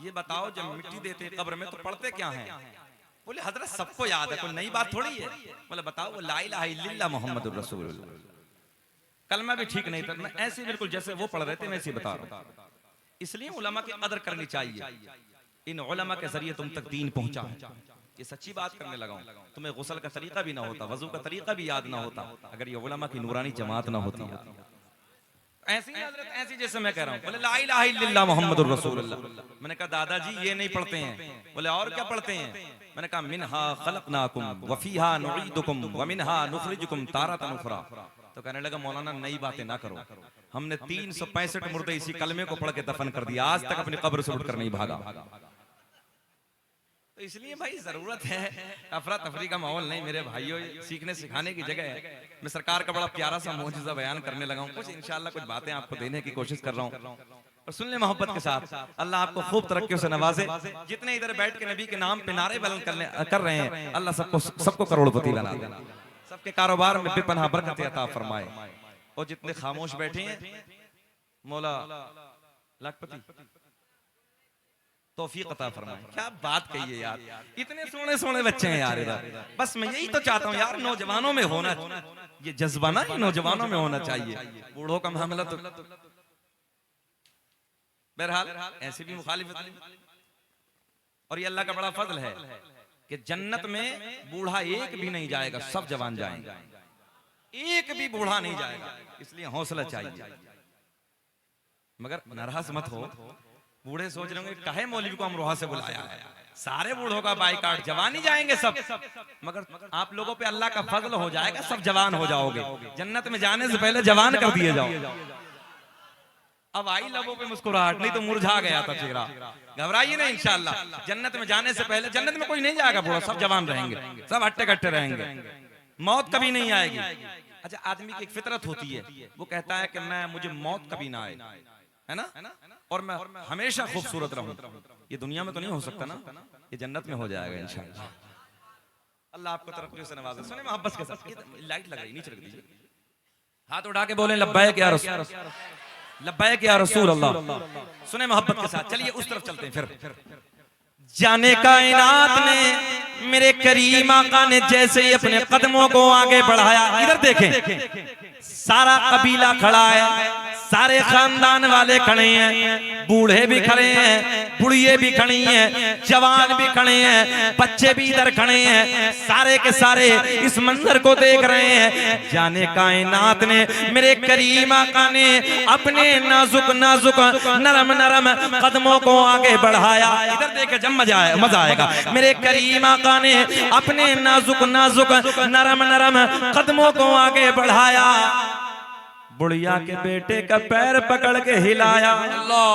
ये बताओ जब मिट्टी देते कब्र में तो पढ़ते क्या हैं? बोले हजरत सबको याद है, कोई नई बात थोड़ी है। बोले बताओ, वो ला इलाहा इल्लल्लाह मुहम्मदुर रसूलुल्लाह। कलमा भी ठीक नहीं था, मैं ऐसे बिल्कुल जैसे वो पढ़ रहे थे वैसे बता रहा हूं। इसलिए उलमा की कदर करनी चाहिए, इन उलमा के जरिए तुम तक दीन पहुंचा। ये सच्ची बात करने लगा हूं। तुम्हें गुस्ल का तरीका भी ना होता, वजू का तरीका भी याद ना होता अगर ये उलमा की नूरानी जमात ना होती। ऐसी हजरत ऐसी जैसे मैं कह रहा हूं, बोले ला इलाहा इल्लल्लाह मुहम्मदुर रसूलुल्लाह। मैंने कहा दादाजी ये नहीं पढ़ते हैं। बोले और क्या पढ़ते हैं? मैंने कहा मिनहा खलकनाकुम व फीहा नुईदुकुम व मिनहा नुखरिजुकुम तारतन उखरा। तो कहने लगा मौलाना नई बातें ना करो, हमने 365 मुर्दे इसी कलमे को पढ़ के दफन कर दिया, आज तक अपनी कब्र से उठकर नहीं भागा। तो इसलिए भाई जरूरत है, अफरा तफरी का माहौल नहीं मेरे भाइयों, सीखने सिखाने की जगह है। मैं सरकार का बड़ा प्यारा सा मौजूदा बयान करने लगा हूँ, कुछ इंशाल्लाह कुछ बातें आपको देने की कोशिश कर रहा हूँ, और सुन ले मोहब्बत के साथ। अल्लाह आपको खूब तरक्कियों से नवाजे। जितने इधर बैठ के नबी के नाम पे नारे बुलंद कर रहे हैं, अल्लाह सबको करोड़पति बना दे, सबके कारोबार में बेपनाह बरकत अता फरमाए। और जितने खामोश बैठे हैं मौला लाखपति तौफीक अता फरमाए। क्या बात कही है यार, इतने सोने सोने बच्चे हैं यार इधर। बस मैं यही तो चाहता हूँ यार, नौजवानों में होना ये जज्बा ना, ये नौजवानों में होना चाहिए। बूढ़ों का मामला तो बहरहाल ऐसे भी मुखालिफत नहीं। और ये अल्लाह का बड़ा फजल है कि जन्नत में बूढ़ा एक भी नहीं जाएगा, सब जवान जाएंगे, एक भी बूढ़ा नहीं जाएगा। इसलिए हौसला चाहिए। मगर नाराज मत हो, बूढ़े सोच रहे होंगे काहे मौलवी को अमरोहा से बुलाया है, सारे बूढ़ों का बाइकाट, जवान ही जाएंगे सब। मगर आप लोगों पे अल्लाह का फजल हो जाएगा, सब जवान हो जाओगे। जन्नत में जाने से पहले जवान कर दिए जाओ। अब आई लबों पे मुस्कुराहट, नहीं तो मुरझा गया था चेहरा। घबराइए नहीं, इंशाअल्लाह जन्नत में जाने से पहले, जन्नत में कोई नहीं जाएगा बूढ़ा, सब जवान रहेंगे, सब हट्टे कट्टे रहेंगे, मौत कभी नहीं आएगी। अच्छा, आदमी की एक फितरत होती है, वो कहता है कि मुझे मौत कभी ना आए, है ना, और मैं हमेशा खूबसूरत रहूं। ये दुनिया में तो नहीं हो सकता ना, ये जन्नत में हो जाएगा इंशाअल्लाह। अल्लाह आपको तरक्की से नवाजे। सुने मोहब्बत के साथ, लाइट लग रही, नीचे रख दीजिए, हाथ उठा के बोले लब्बैक या रसूल, लब्बैक या रसूल अल्लाह। सुने मोहब्बत के साथ, चलिए उस तरफ चलते हैं। फिर जाने कायनात ने मेरे करीम आका ने जैसे ही अपने कदमों को आगे बढ़ाया, इधर देखें, सारा कबीला खड़ा है, सारे खानदान वाले खड़े हैं, बूढ़े भी खड़े हैं, बुढ़िए भी खड़ी हैं, जवान भी खड़े हैं, बच्चे भी इधर खड़े हैं, सारे के सारे इस मंजर को देख रहे हैं। जाने कायनात ने मेरे करीम आका ने अपने नाजुक नाजुक नरम नरम कदमों को आगे बढ़ाया। इधर देखे जब मजा आएगा। मेरे करीम आका ने अपने नाजुक नाजुक नरम नरम कदमों को आगे बढ़ाया, बुढ़िया के बेटे का पैर पकड़ के हिलाया। अल्लाह,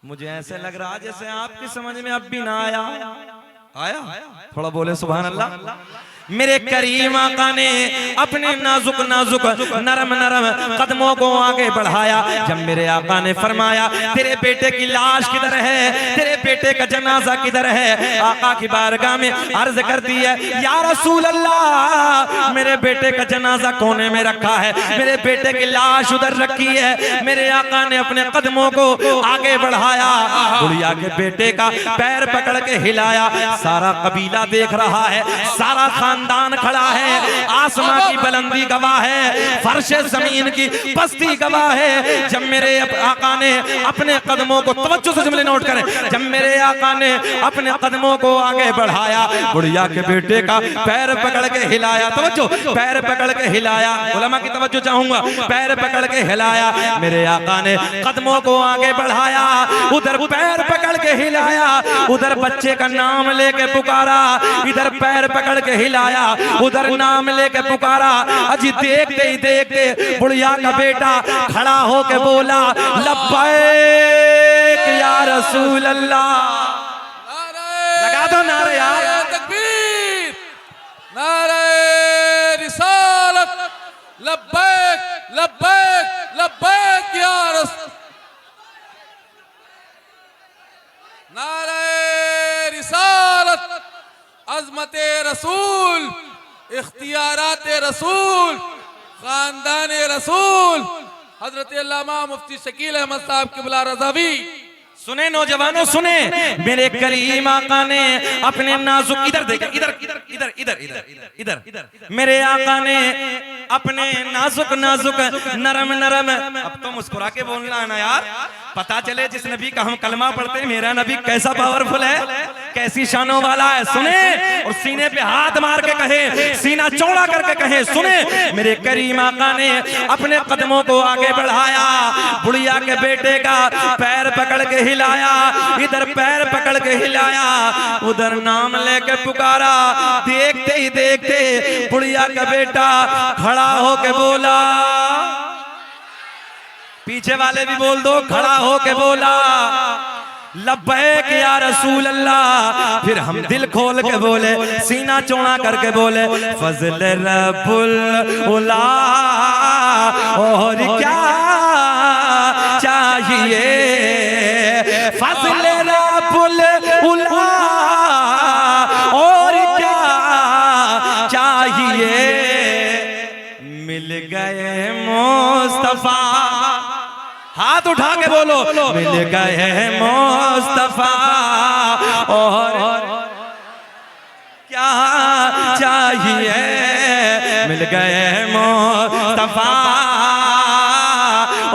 मुझे ऐसे लग रहा जैसे आपकी समझ में अब भी ना आया थोड़ा बोले सुभान अल्लाह। मेरे करीम आका ने अपने नाजुक नाजुक नरम नरम कदमों को आगे बढ़ाया। जब मेरे आका ने फरमाया तेरे बेटे की लाश किधर है, तेरे बेटे का जनाजा किधर है, आका की बारगाह में अर्ज करती है या रसूल अल्लाह, मेरे बेटे का जनाजा कोने में रखा है, मेरे बेटे की लाश उधर रखी है। मेरे आका ने अपने कदमों को आगे बढ़ाया, बुढ़िया के बेटे का पैर पकड़ के हिलाया। सारा कबीला देख रहा है, सारा खानदान खड़ा है, आसमां की बुलंदी गवाह है, फर्शे जमीन की पस्ती गवाह है। जब मेरे आका ने अपने कदमों को, तवज्जो से जुमले नोट करें, जब मेरे आका ने अपने कदमों को आगे बढ़ाया, बुढ़िया के बेटे का पैर पकड़ के हिलाया, तवज्जो, पैर पकड़ के हिलाया, उलमा की तवज्जो चाहूंगा, पैर पकड़ के हिलाया। मेरे आका ने कदमों को आगे बढ़ाया, उधर पैर पकड़ के हिलाया, उधर बच्चे का नाम लेके पुकारा, इधर पैर पकड़ के हिलाया, उधर नाम लेके पुकारा। अजी देखते ही देखते बुढ़िया का बेटा खड़ा होके बोला लब्बैक या रसूल अल्लाह। लगा दो नारे यार, तकबीर, नारे रिसालत, लब्बैक लब्बैक लब्बैक या रसूल, नारे रिसालत, अज़मते रसूल, इख्तियारात रसूल, खानदान रसूल, हजरत अल्लामा मुफ्ती शकील अहमद साहब क़िबला रज़ावी। सुने नौजवानों सुने, मेरे करीम आका ने अपने नाजुक, इधर देखे, इधर इधर इधर इधर इधर इधर, मेरे आका ने अपने नाजुक नाजुक नरम नरम, अब तो मुस्कुरा के बोलना है ना यार, पता चले जिस नबी का हम कलमा पढ़ते हैं, मेरा नबी कैसा पावरफुल है, कैसी शानों वाला है। सुने, और सीने पे हाथ मार के कहे, सीना चौड़ा करके कहे, सुने, मेरे करीम आका ने अपने कदमों को आगे बढ़ाया, बुढ़िया के बेटे का पैर पकड़ के हिलाया, इधर पैर पकड़ के हिलाया, उधर नाम लेके पुकारा। देखते ही देखते बुढ़िया का बेटा खड़ा होके बोला, पीछे वाले भी बोल दो, खड़ा होके बोला लब्बैक या रसूल अल्लाह। फिर हम दिल खोल के बोले, सीना चौड़ा करके बोले, फजल रब्बुल उला और क्या चाहिए, फजल रब्बुल उला और क्या चाहिए, मिल गए मुस्तफा। हाथ उठा के बोलो, मिल गए मुस्तफा और क्या चाहिए, मिल गए मुस्तफा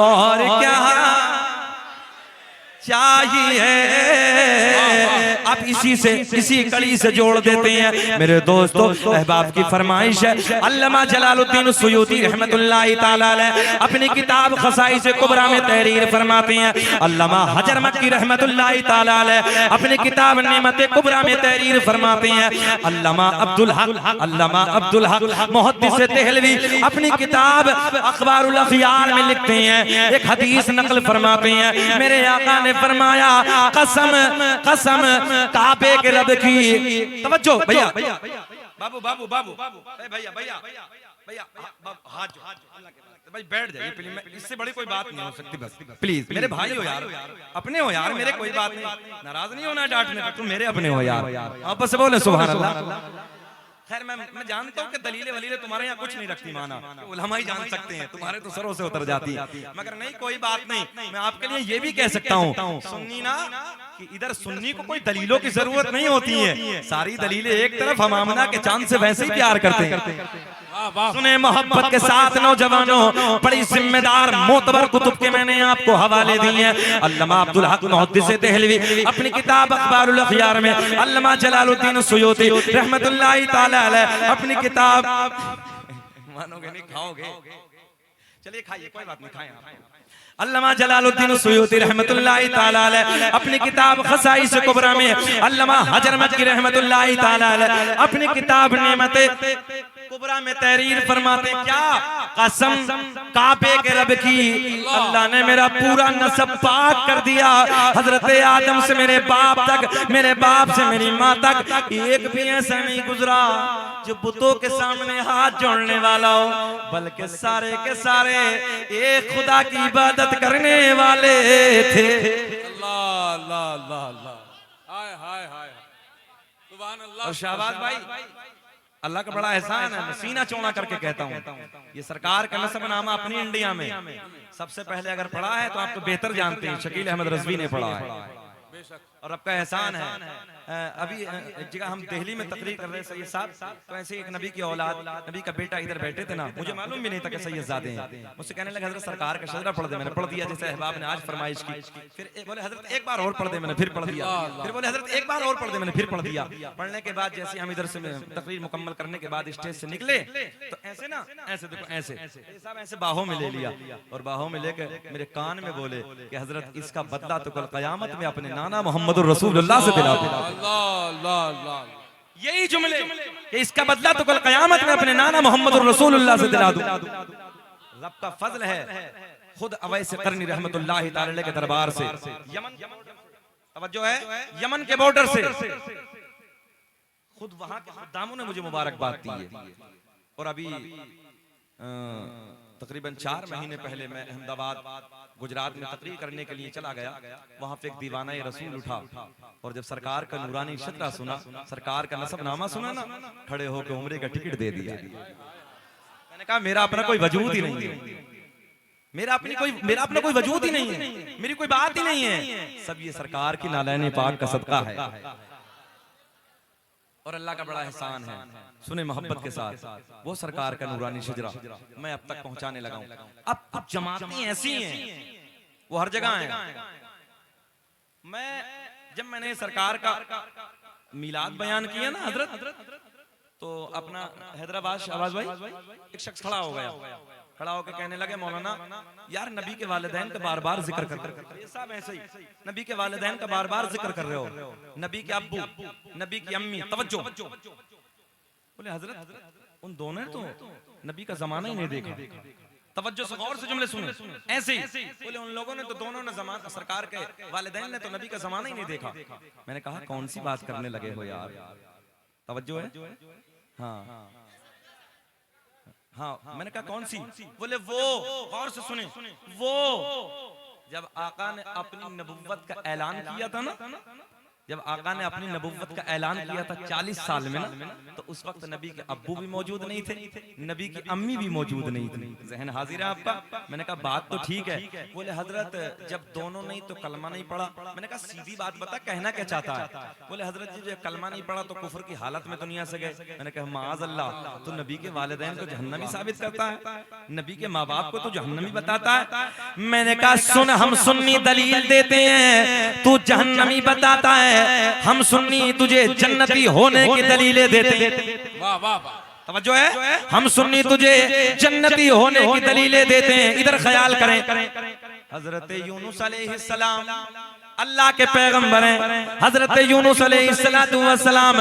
और क्या चाहिए। आप इसी कड़ी से जोड़ देते हैं मेरे दोस्तों। अहबाब की फरमाइश है, अल्लामा जलालुद्दीन सुयूती रहमतुल्लाहि ताला अलैह अपनी किताब खसाइस कुबरा में तहरीर फरमाते हैं। अल्लामा हजर मक्की रहमतुल्लाहि ताला अलैह अपनी किताब नेमत कुबरा में तहरीर फरमाते हैं। अल्लामा अब्दुल हक मुहद्दिस देहलवी अपनी किताब अखबारुल अखयार में लिखते हैं, एक हदीस नकल फरमाते हैं, मेरे आका ने फरमाया, कसम काबे के रब की। तवज्जो भैया, बाबू बाबू बाबू भैया भैया भैया हाथ भाई बैठ जाइए प्लीज, इससे बड़ी कोई बात नहीं हो सकती, बस प्लीज मेरे भाई हो यार, अपने हो यार, मेरे कोई बात नहीं, नाराज नहीं होना डांटने पर, तुम मेरे अपने हो यार, आपस से बोले सुभान अल्लाह। खैर मैं जानता हूँ कि दलीलें वलीलें तुम्हारे यहाँ कुछ नहीं रखती माना, उलमा ही जान सकते हैं, तुम्हारे तो सरों से उतर जाती है, मगर नहीं कोई बात नहीं, मैं आपके लिए ये भी कह सकता हूँ सुन्नी ना कि इधर सुन्नी को कोई दलीलों की जरूरत नहीं होती है, सारी दलीलें एक तरफ, हम आमना के चांद से वैसे ही प्यार करते हैं। सुने मोहब्बत के साथ नौजवानों, बड़ी जिम्मेदार मोतबर कुतुब के मैंने आपको हवाले दिए हैं। अल्लामा अब्दुल हक मुहद्दिस देहलवी अपनी किताब अखबारुल अखयार में, अल्लामा जलालुद्दीन सुयूती रहमतुल्लाहि ताला अलैह अपनी किताब, मानोगे नहीं खाओगे, चलिए खाइए कोई बात नहीं, खाएं अल्लामा जलालुद्दीन सुयूती रहमतुल्लाहि ताला अलैह अपनी किताब खसाइस कुबरा में, अल्लामा हजर मक्की रहमतुल्लाहि ताला अलैह अपनी किताब नेमत कुबरा में तहरीर फरमाते, क्या कसम काबे के रब की, अल्लाह ने मेरा पूरा नस्ब पाक कर दिया, हजरत आदम से मेरे बाप तक, मेरे बाप से मेरी माँ तक एक भी ऐसा नहीं गुजरा जो बुतों के सामने हाथ जोड़ने वाला हो, बल्कि सारे के सारे एक खुदा की इबादत करने वाले थे। अल्लाह अल्लाह अल्लाह अल्लाह, हाय हाय हाय, सुभान अल्लाह। और शाहबाज भाई, अल्लाह का बड़ा एहसान है, मैं सीना चौड़ा करके कहता हूँ, ये सरकार का नस्बनामा अपनी इंडिया में सबसे पहले अगर पढ़ा है तो आप तो बेहतर जानते हैं, शकील अहमद रज़वी ने पढ़ा है, और आपका एहसान है। अभी एक जगह हम दिल्ली में तकरीर कर रहे थे सैयद साहब, तो ऐसे एक नबी की औलाद, नबी का बेटा इधर बैठे थे ना, मुझे मालूम भी नहीं था कि सैयद ज़ादे हैं, मुझसे कहने लगे हजरत सरकार का शजरा पढ़ दे, मैंने पढ़ दिया जैसे अहबाब ने आज फरमाइश की, फिर बोले हजरत एक बार और पढ़ दे, मैंने फिर पढ़ दिया, फिर बोले हजरत एक बार और पढ़ दे, मैंने फिर पढ़ दिया। पढ़ने के बाद जैसे हम इधर से तकरीर मुकम्मल करने के बाद स्टेज से निकले तो ऐसे ना, ऐसे देखो ऐसे साहब ऐसे बाहों में ले लिया, और बाहों में लेकर मेरे कान में बोले कि हजरत इसका बदला तो कल कयामत में अपने नाना मोहम्मद रसूलुल्लाह से दिला दो। यही जुमले कि इसका बदला तो कल कयामत में अपने नाना मोहम्मद रसूलुल्लाह से दिला दूं। रब का फजल है, खुद अवैस करनी रहमतुल्लाहि ताला के दरबार से यमन, तवज्जो है, यमन के बॉर्डर से खुद वहां के खुदामों ने मुझे मुबारकबाद दी है। और अभी तकरीबन 4 महीने पहले मैं अहमदाबाद गुजरात में तकरीर करने के लिए चला गया, वहां पे एक दीवाना रसूल उठा, और जब सरकार का नूरानी शतरा सुना, सरकार का नसबनामा सुना ना, खड़े होकर उम्रे का टिकट दे दिया। मैंने कहा मेरा अपना कोई वजूद ही नहीं है, मेरा अपना कोई वजूद ही नहीं है, मेरी कोई बात ही नहीं है, सब ये सरकार की नालैन पाक का सदका है। और अल्लाह का बड़ा एहसान है, सुने मोहब्बत के साथ वो सरकार का नूरानी शजरा मैं अब तक पहुंचाने लगा हूं। अब कुछ जमातें ऐसी हैं, वो हर जगह हैं। जब मैंने सरकार का मिलाद बयान किया ना हजरत, तो अपना हैदराबाद शहबाज भाई एक शख्स खड़ा हो गया, खड़ा होकर कहने लगे मौलाना यार नबी के वालिदैन का बार बार जिक्र कर रहे हो, ये सब ऐसे ही नबी के वालिदैन का बार बार जिक्र कर रहे हो, नबी के अब्बू, नबी की अम्मी, तवज्जो। बोले हजरत उन दोनों ने तो नबी का जमाना ही नहीं देखा, तवज्जो से गौर से जुमले सुने ऐसे ही। बोले उन लोगों ने तो दोनों ने जमाना, सरकार के वालिदैन ने तो नबी का जमाना ही नहीं देखा। मैंने कहा कौन सी बात करने लगे हो यार, तवज्जो है? हाँ हाँ, मैंने कहा कौन सी? बोले वो, गौर से सुने, वो जब आका ने अपनी नबुव्वत का ऐलान किया था ना, जब आका ने अपनी नबुव्वत का ऐलान किया था 40 साल में ना, तो उस वक्त नबी के अब्बू भी मौजूद नहीं थे, नबी की अम्मी भी मौजूद नहीं थी। जहन हाजिर है आपका? मैंने कहा बात तो ठीक है। बोले हजरत जब दोनों नहीं तो कलमा नहीं पढ़ा। मैंने कहा सीधी बात बता, कहना क्या चाहता है? बोले हजरत जी जब कलमा नहीं पढ़ा तो कुफर की हालत में दुनिया से गए। मैंने कहा माज अल्लाह, तो नबी के वालिदैन को जहन्नमी साबित करता है, नबी के माँ बाप को तो जहन्नमी बताता है। मैंने कहा सुन, हम सुन्नी दलील देते हैं, तू जहन्नमी बताता है, हम सुन्नी तुझे जन्नती होने की दलीलें देते हैं। वाह वाह वाह, तवज्जो है? हम सुन्नी तुझे जन्नती होने की दलीलें देते हैं। इधर ख्याल करें, हजरत यूनुस अलैहिस्सलाम अल्लाह के पैगंबर हैं। हजरत यूनुस अलैहिस्सलाम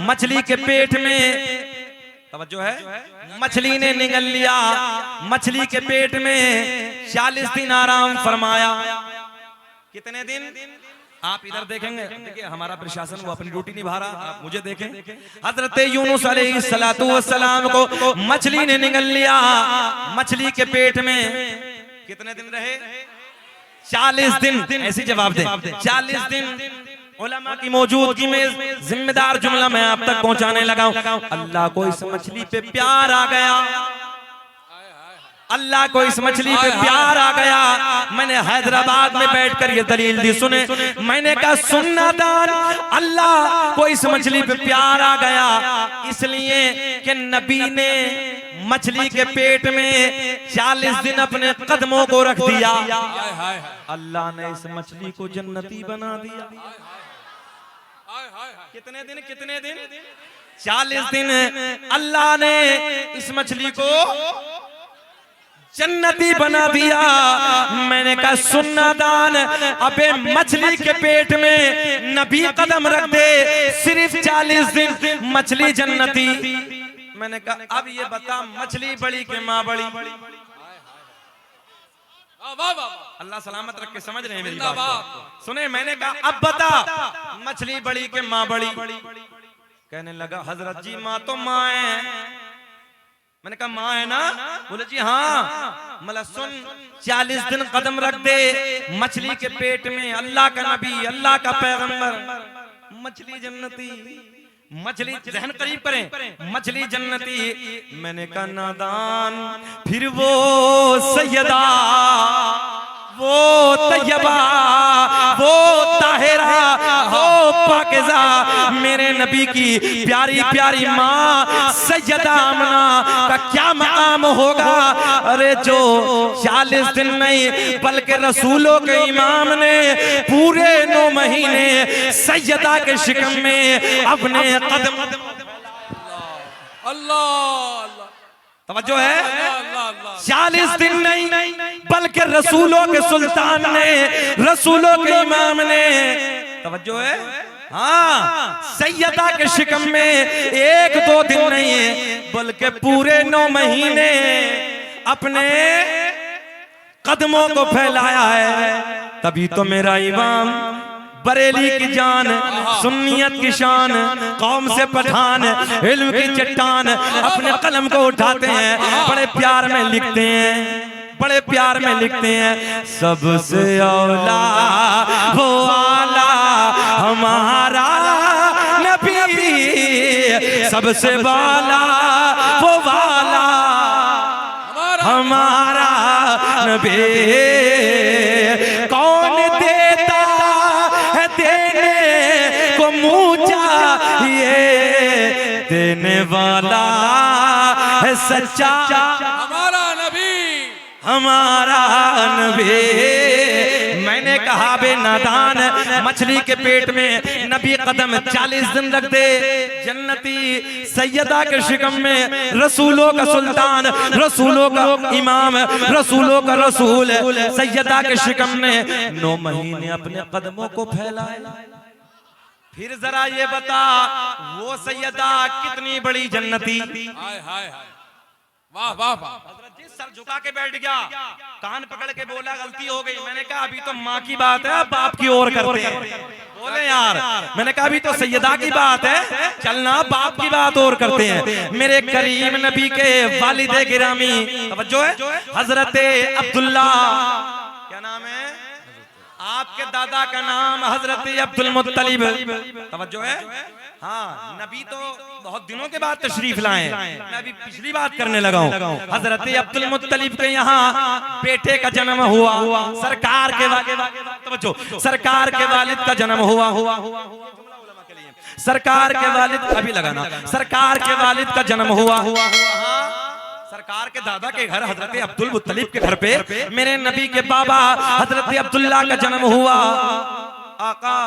मछली के पेट में, तवज्जो है, मछली ने निगल लिया, मछली के पेट में 40 दिन आराम फरमाया। कितने दिन? आप इधर देखेंगे, देखिए हमारा प्रशासन वो अपनी ड्यूटी निभा रहा, आप मुझे देखें। हजरत यूनुस अलैहिस्सलाम को मछली ने निगल लिया, मछली के पेट में कितने दिन रहे? 40 दिन। ऐसी जवाब दे, 40 दिन। उलमा की मौजूदगी में जिम्मेदार जुमला मैं आप तक पहुंचाने लगा हूं। अल्लाह को इस मछली पे प्यार आ गया, अल्लाह को इस मछली पे प्यार आ गया। मैंने हैदराबाद में बैठकर ये दलील दी, सुने। मैंने कहा सुन्ना दान, अल्लाह को इस मछली पे प्यार आ गया इसलिए कि नबी ने मछली के पेट में 40 दिन अपने कदमों को रख दिया। अल्लाह ने इस मछली को जन्नती बना दिया। कितने दिन? कितने दिन? 40 दिन। अल्लाह ने इस मछली को जन्नती बना दिया। मैंने कहा सुन्ना दान, अबे मछली के पेट में नबी कदम रख दे, सिर्फ 40 दिन मछली जन्नती। मैंने कहा अब ये बता, मछली बड़ी के माँ बड़ी? अल्लाह सलामत रख के समझ रहे हैं मेरी बात को? सुने, मैंने कहा अब बता, मछली बड़ी के माँ बड़ी? कहने लगा हजरत जी माँ तो माँ है। मैंने कहा माँ है ना? बोले जी हाँ। मतलब सुन, 40 दिन कदम रख दे मछली के पेट में, अल्लाह का नबी, अल्लाह का पैगंबर, मछली जन्नती। मछली, जहन करीब करें, मछली जन्नती। मैंने कहा नादान, फिर वो सैयदा, वो तैयबा, वो ताहिरा, वो पाकिज़ा, मेरे नबी की प्यारी प्यारी माँ सैयदा आमना का क्या मकाम होगा? अरे जो 40 दिन नहीं बल्कि रसूलों के इमाम ने पूरे 9 महीने सैयदा के शिकम में अपने कदम। अल्लाह, तवज्जो है? 40 दिन नहीं बल्कि रसूलों के सुल्तान ने, रसूलों के इमाम ने, तवज्जो है? हाँ, सैयदा के शिकम में 1-2 दिन नहीं है बल्कि पूरे 9 महीने अपने कदमों को फैलाया है। तभी तो मेरा इमाम बरेली की जान, सुन्नियत की शान, कौम से पठान, इल्म की चट्टान, अपने कलम को उठाते हैं, बड़े प्यार में लिखते हैं, बड़े प्यार में लिखते हैं, सबसे औला वो आला हमारा नबी, सबसे वाला वो वाला हमारा नबी। कौन देता है देने को मुँह चाहिए, देने वाला है सच्चा हमारा नबी, हमारा नबी। मैंने कहा बे नादान, मछली के पेट में नबी कदम 40 दिन रख दे, जन्नती सैयदा के शिकम में रसूलों का सुल्तान, रसूलों का इमाम, रसूलों का रसूल, सैयदा के शिकम ने 9 महीने अपने कदमों को फैलाया। फिर जरा ये बता, वो सैयदा कितनी बड़ी जन्नती? हाय हाय हाय, वाह वाह वाह। सर झुका के बैठ गया, कान पकड़ के बोला गलती हो गई। मैंने कहा अभी तो माँ की बात है, बाप की ओर करते हैं। बोले यार, मैंने कहा अभी तो सैयदा की बात है, चलना बाप की बात और करते हैं। मेरे करीम नबी के वालिदे गिरामी, तवज्जो है, हजरत अब्दुल्ला, क्या नाम है आपके दादा का नाम हजरत अब्दुल मुत्तलिब, तवज्जो है। हाँ, नबी तो बहुत दिनों के बाद तशरीफ लाए, मैं अभी पिछली बात करने लगा हूँ। हजरत अब्दुल मुत्तलिब के यहाँ बेटे का जन्म हुआ, सरकार के सरकार के वालिद का जन्म हुआ, सरकार के वालिद, अभी लगाना, सरकार के वालिद का जन्म हुआ। सरकार के दादा के घर हजरत अब्दुल मुत्तलिब के घर पे मेरे नबी के बाबा हजरत अब्दुल्ला का जन्म हुआ। आका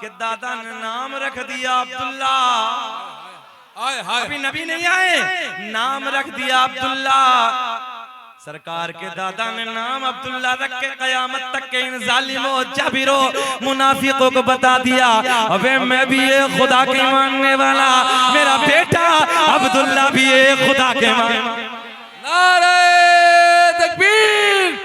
के दादा ने नाम रख दिया अब्दुल्ला। अभी नबी नहीं आए, नाम रख दिया अब्दुल्ला। सरकार के दादा ने नाम अब्दुल्ला रख के कयामत तक के इन जालिमों, जाबिरों, मुनाफिकों को बता दिया, अबे मैं भी ये खुदा के मानने वाला, मेरा बेटा अब्दुल्ला भी ये खुदा के मानने। नारे तकबीर।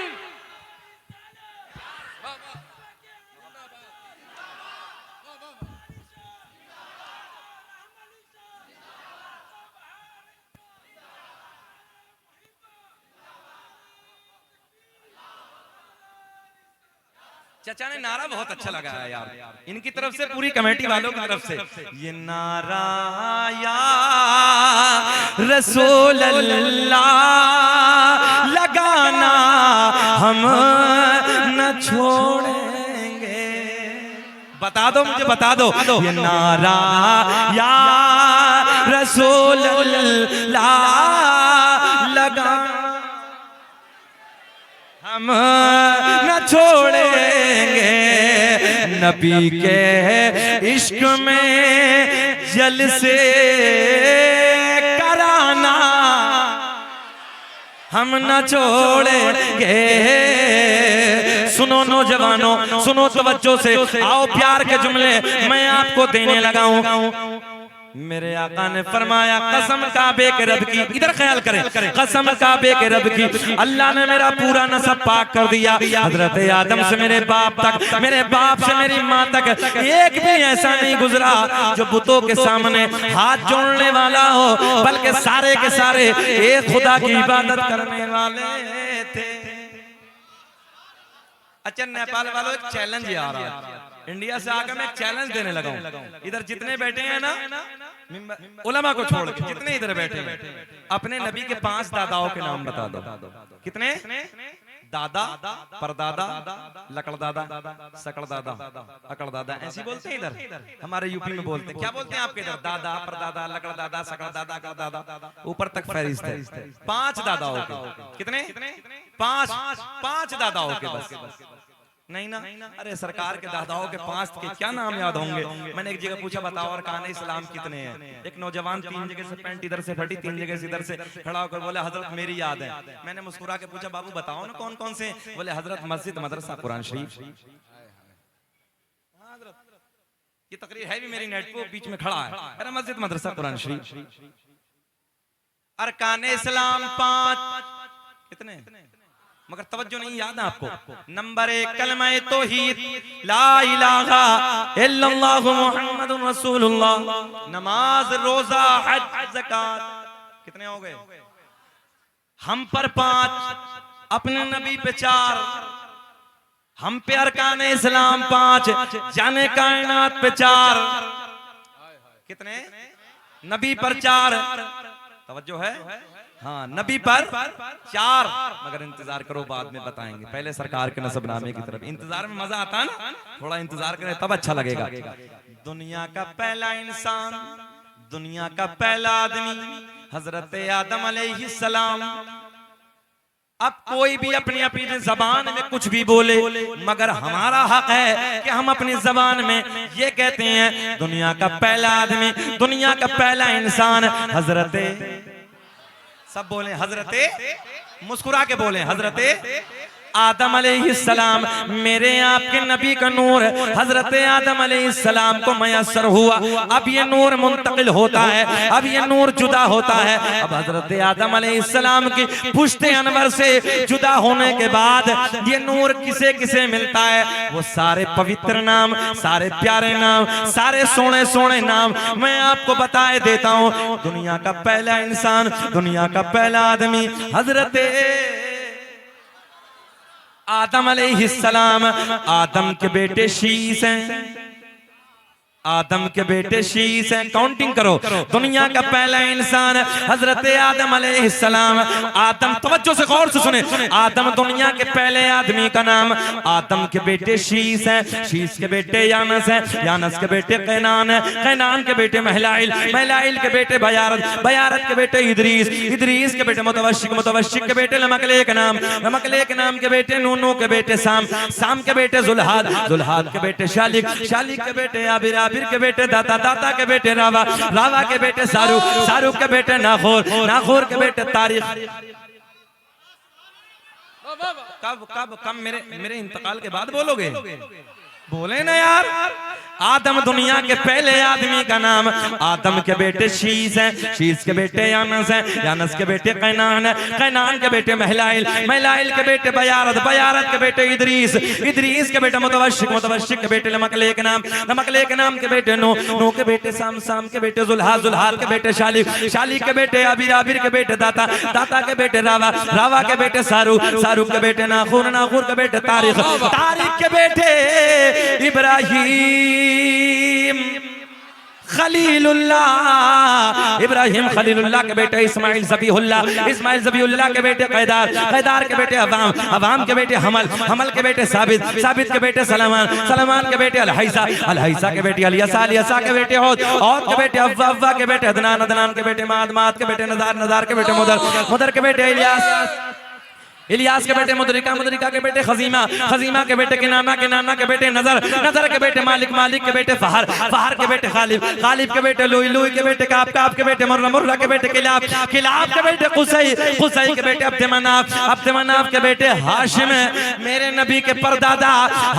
चाचा ने नारा बहुत अच्छा लगा है यार, इनकी तरफ से, पूरी कमेटी वालों की तरफ से। ये नारा या रसूल अल्लाह लगाना हम न छोड़ेंगे। बता दो मुझे, बता दो, ये नारा या रसूल अल्लाह लगाना हम न छोड़ेंगे। नबी के इश्क में जलसे कराना हम न छोड़ेंगे। सुनो नौजवानों, सुनो तवज्जो से, आओ प्यार के जुमले मैं आपको देने लगा हूँ। मेरे आका ने फरमाया, कसम काबे के रब की, इधर ख्याल करें, कसम काबे के रब की, अल्लाह ने मेरा पूरा नसब पाक कर दिया। हजरत आदम से मेरे बाप तक, मेरे बाप से मेरी माँ तक एक भी ऐसा नहीं गुजरा जो बुतों के सामने हाथ जोड़ने वाला हो, बल्कि सारे के सारे एक खुदा की इबादत करने वाले थे। अच्छा, नेपाल वालों एक चैलेंज आ रहा है, इंडिया से आकर मैं एक चैलेंज देने लगा हूं। इधर जितने बैठे हैं ना, उलमा को छोड़ के जितने इधर बैठे हैं, अपने नबी के 5 दादाओं के नाम बता दो। कितने? दादा, परदादा, लकड़दादा, सकड़दादा, अकड़दादा, ऐसी बोलते हैं इधर। हमारे यूपी में बोलते हैं, क्या बोलते हैं आपके इधर? दादा, परदादा, लकड़दादा, सकड़दादा, अकड़दादा, ऊपर तक फहरिस्त है। 5 दादाओं के। कितने? 5 दादाओं के बस। नहीं ना, अरे सरकार के दादाओं के 5 के क्या नाम याद होंगे? मैंने एक जगह पूछा, बताओ अरकान इस्लाम कितने हैं? एक नौजवान 3 जगह से पैंट इधर से फटी, 3 जगह से इधर से खड़ा होकर बोले, हजरत मेरी याद है। मैंने मुस्कुरा के पूछा, बाबू बताओ ना कौन कौन से? बोले हजरत मस्जिद, मदरसा, कुरान शरीफ। ये तकरीर है भी मेरी नेट पे, बीच में खड़ा है, अरे मस्जिद, मदरसा, कुरान शरीफ। अरकान इस्लाम 5 कितने? मगर तवज्जो नहीं, याद है आपको? नंबर 1 कलमा तौहीद, ला इलाहा इल्लल्लाहु मुहम्मदुर रसूलुल्लाह। नमाज, रोजा, हज, ज़कात। कितने हो गए? हम पर 5, अपने नबी पे 4, हम पे अरकान इस्लाम 5, जाने कायनात पे 4। कितने? नबी पर 4। तवज्जो है? हाँ, नबी पर 4। मगर इंतजार करो, बाद में बताएंगे, पहले सरकार के नसबनामे की तरफ। इंतजार में मजा आता है ना, थोड़ा इंतजार करें तब अच्छा लगेगा। दुनिया का पहला इंसान, दुनिया का पहला आदमी हजरत आदम अलैहिस्सलाम। अब कोई भी अपनी अपनी जबान में कुछ भी बोले, मगर हमारा हक है कि हम अपनी जबान में ये कहते हैं, दुनिया का पहला आदमी, दुनिया का पहला इंसान हजरत, सब बोले हजरते, मुस्कुरा के बोले हजरते आदम अलैहिस्सलाम, मेरे आपके नबी का नूर हजरत आदम अलैहिस्सलाम को मयस्सर हुआ। अब ये नूर मुंतकिल होता है, अब ये नूर जुदा होता है। अब हजरत आदम अलैहिस्सलाम की पुश्ते अनवर से जुदा होने के बाद ये नूर किसे किसे मिलता है? वो सारे पवित्र नाम, सारे प्यारे नाम, सारे सोने सोने नाम मैं आपको बताए देता हूँ। दुनिया का पहला इंसान, दुनिया का पहला आदमी हजरत आदम अलैहिस्सलाम, आदम के बेटे शीस हैं, आदम के बेटे शीस हैं। काउंटिंग करो, दुनिया का पहला इंसान हजरत आदम अलैहिस्सलाम। आदम, तवज्जो से गौर से सुने, आदम दुनिया के पहले आदमी का नाम। आदम के बेटे शीस हैं, शीस के बेटे यानस हैं, यानस के बेटे कैनान है, कैनान के बेटे महलाइल, महलाइल के बेटे बयारत, बयारत के बेटे इदरीस, इदरीस के बेटे मुतवशिक, मुतवशिक के बेटे लमकलेक नाम, लमकलेक नाम के बेटे नूनू के बेटे साम, साम के बेटे जुल्हाद, जुल्हाद के बेटे शालिक, शालिक के बेटे आबिर, आबिर के बेटे दाता, दाता के बेटे रावा, रावा के बेटे सारू, सारू के बेटे नाखोर, नाखोर के बेटे तारीख। कब कब कब मेरे इंतकाल के बाद बोलोगे? बोले ना यार। आदम दुनिया के पहले आदमी का नाम। आदम के बेटे शीस हैं, शीस के बेटे यानस हैं, यानस के बेटे कैनान है, कैनान के बेटे महलाइल, महलाइल के बेटे बयारत, बयारत के बेटे इदरीस, इदरीस के बेटे मुतवशिक, मुतवशिक के बेटे लमकलेक नाम, लमकलेक नाम के बेटे नो, नो के बेटे साम, साम के बेटे जुल्हाद, जुल्हाद के बेटे शालिक, शालिक के बेटे आबिर, आबिर के बेटे दाता, दाता के बेटे रावा, रावा के बेटे सारू, सारू के बेटे नाखूर, नाखूर के बेटे तारीख, तारीख के बेटे इब्राहिम खलीलुल्लाह, इब्राहिम खलीलुल्लाह के बेटे इस्माइल ज़बीहुल्लाह, इस्माइल ज़बीहुल्लाह के बेटे कैदार, कैदार के बेटे अवाम, अवाम के बेटे हमल, हमल के बेटे साबित, साबित के बेटे सलमान, सलमान के बेटे अलहैसा, अलहैसा के बेटे अलियसा, अलियसा के बेटे हौद, हौद के बेटे अव्वा, अव्वा के बेटे अदनान, अदनान के बेटे माद, माद के बेटे नज़ार, नज़ार के बेटे मुदर, मुदर के बेटे इलियास, इलियास के बेटे मुदरिका, मुदरिका के बेटे खजीमा, खजीमा के बेटे किनाना, किनाना के बेटे नजर, नजर के बेटे मालिक, मालिक के बेटे फहर, फहर के बेटे खालिब, खालिब के बेटे लुई, लुई के बेटे काब, काब के बेटे मुर्रा, मुर्रा के बेटे किलाब, किलाब के बेटे कुसई, कुसई के बेटे अब्द मनाफ, अब्द मनाफ के बेटे हाशिम, मेरे नबी के परदादा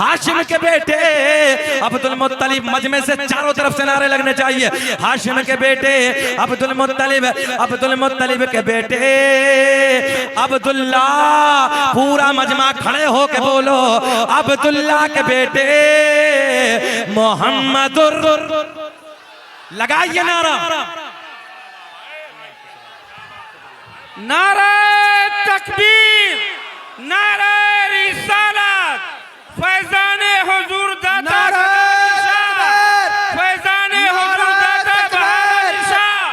हाशिम के बेटे अब्दुल मुत्तलिब। मजमे से चारों तरफ से नारे लगने चाहिए। हाशिम के बेटे अब्दुल मुत्तलिब, अब्दुल मुत्तलिब के बेटे अब्दुल्ला। पूरा मजमा खड़े हो के बोलो, अब्दुल्ला के बेटे मोहम्मदुर, लगाइए नारा, नारा तकबीर, नारा रिसालत, फैजाने हुजूर दाता, फैजाने हुजूर दाता बहादुर शाह,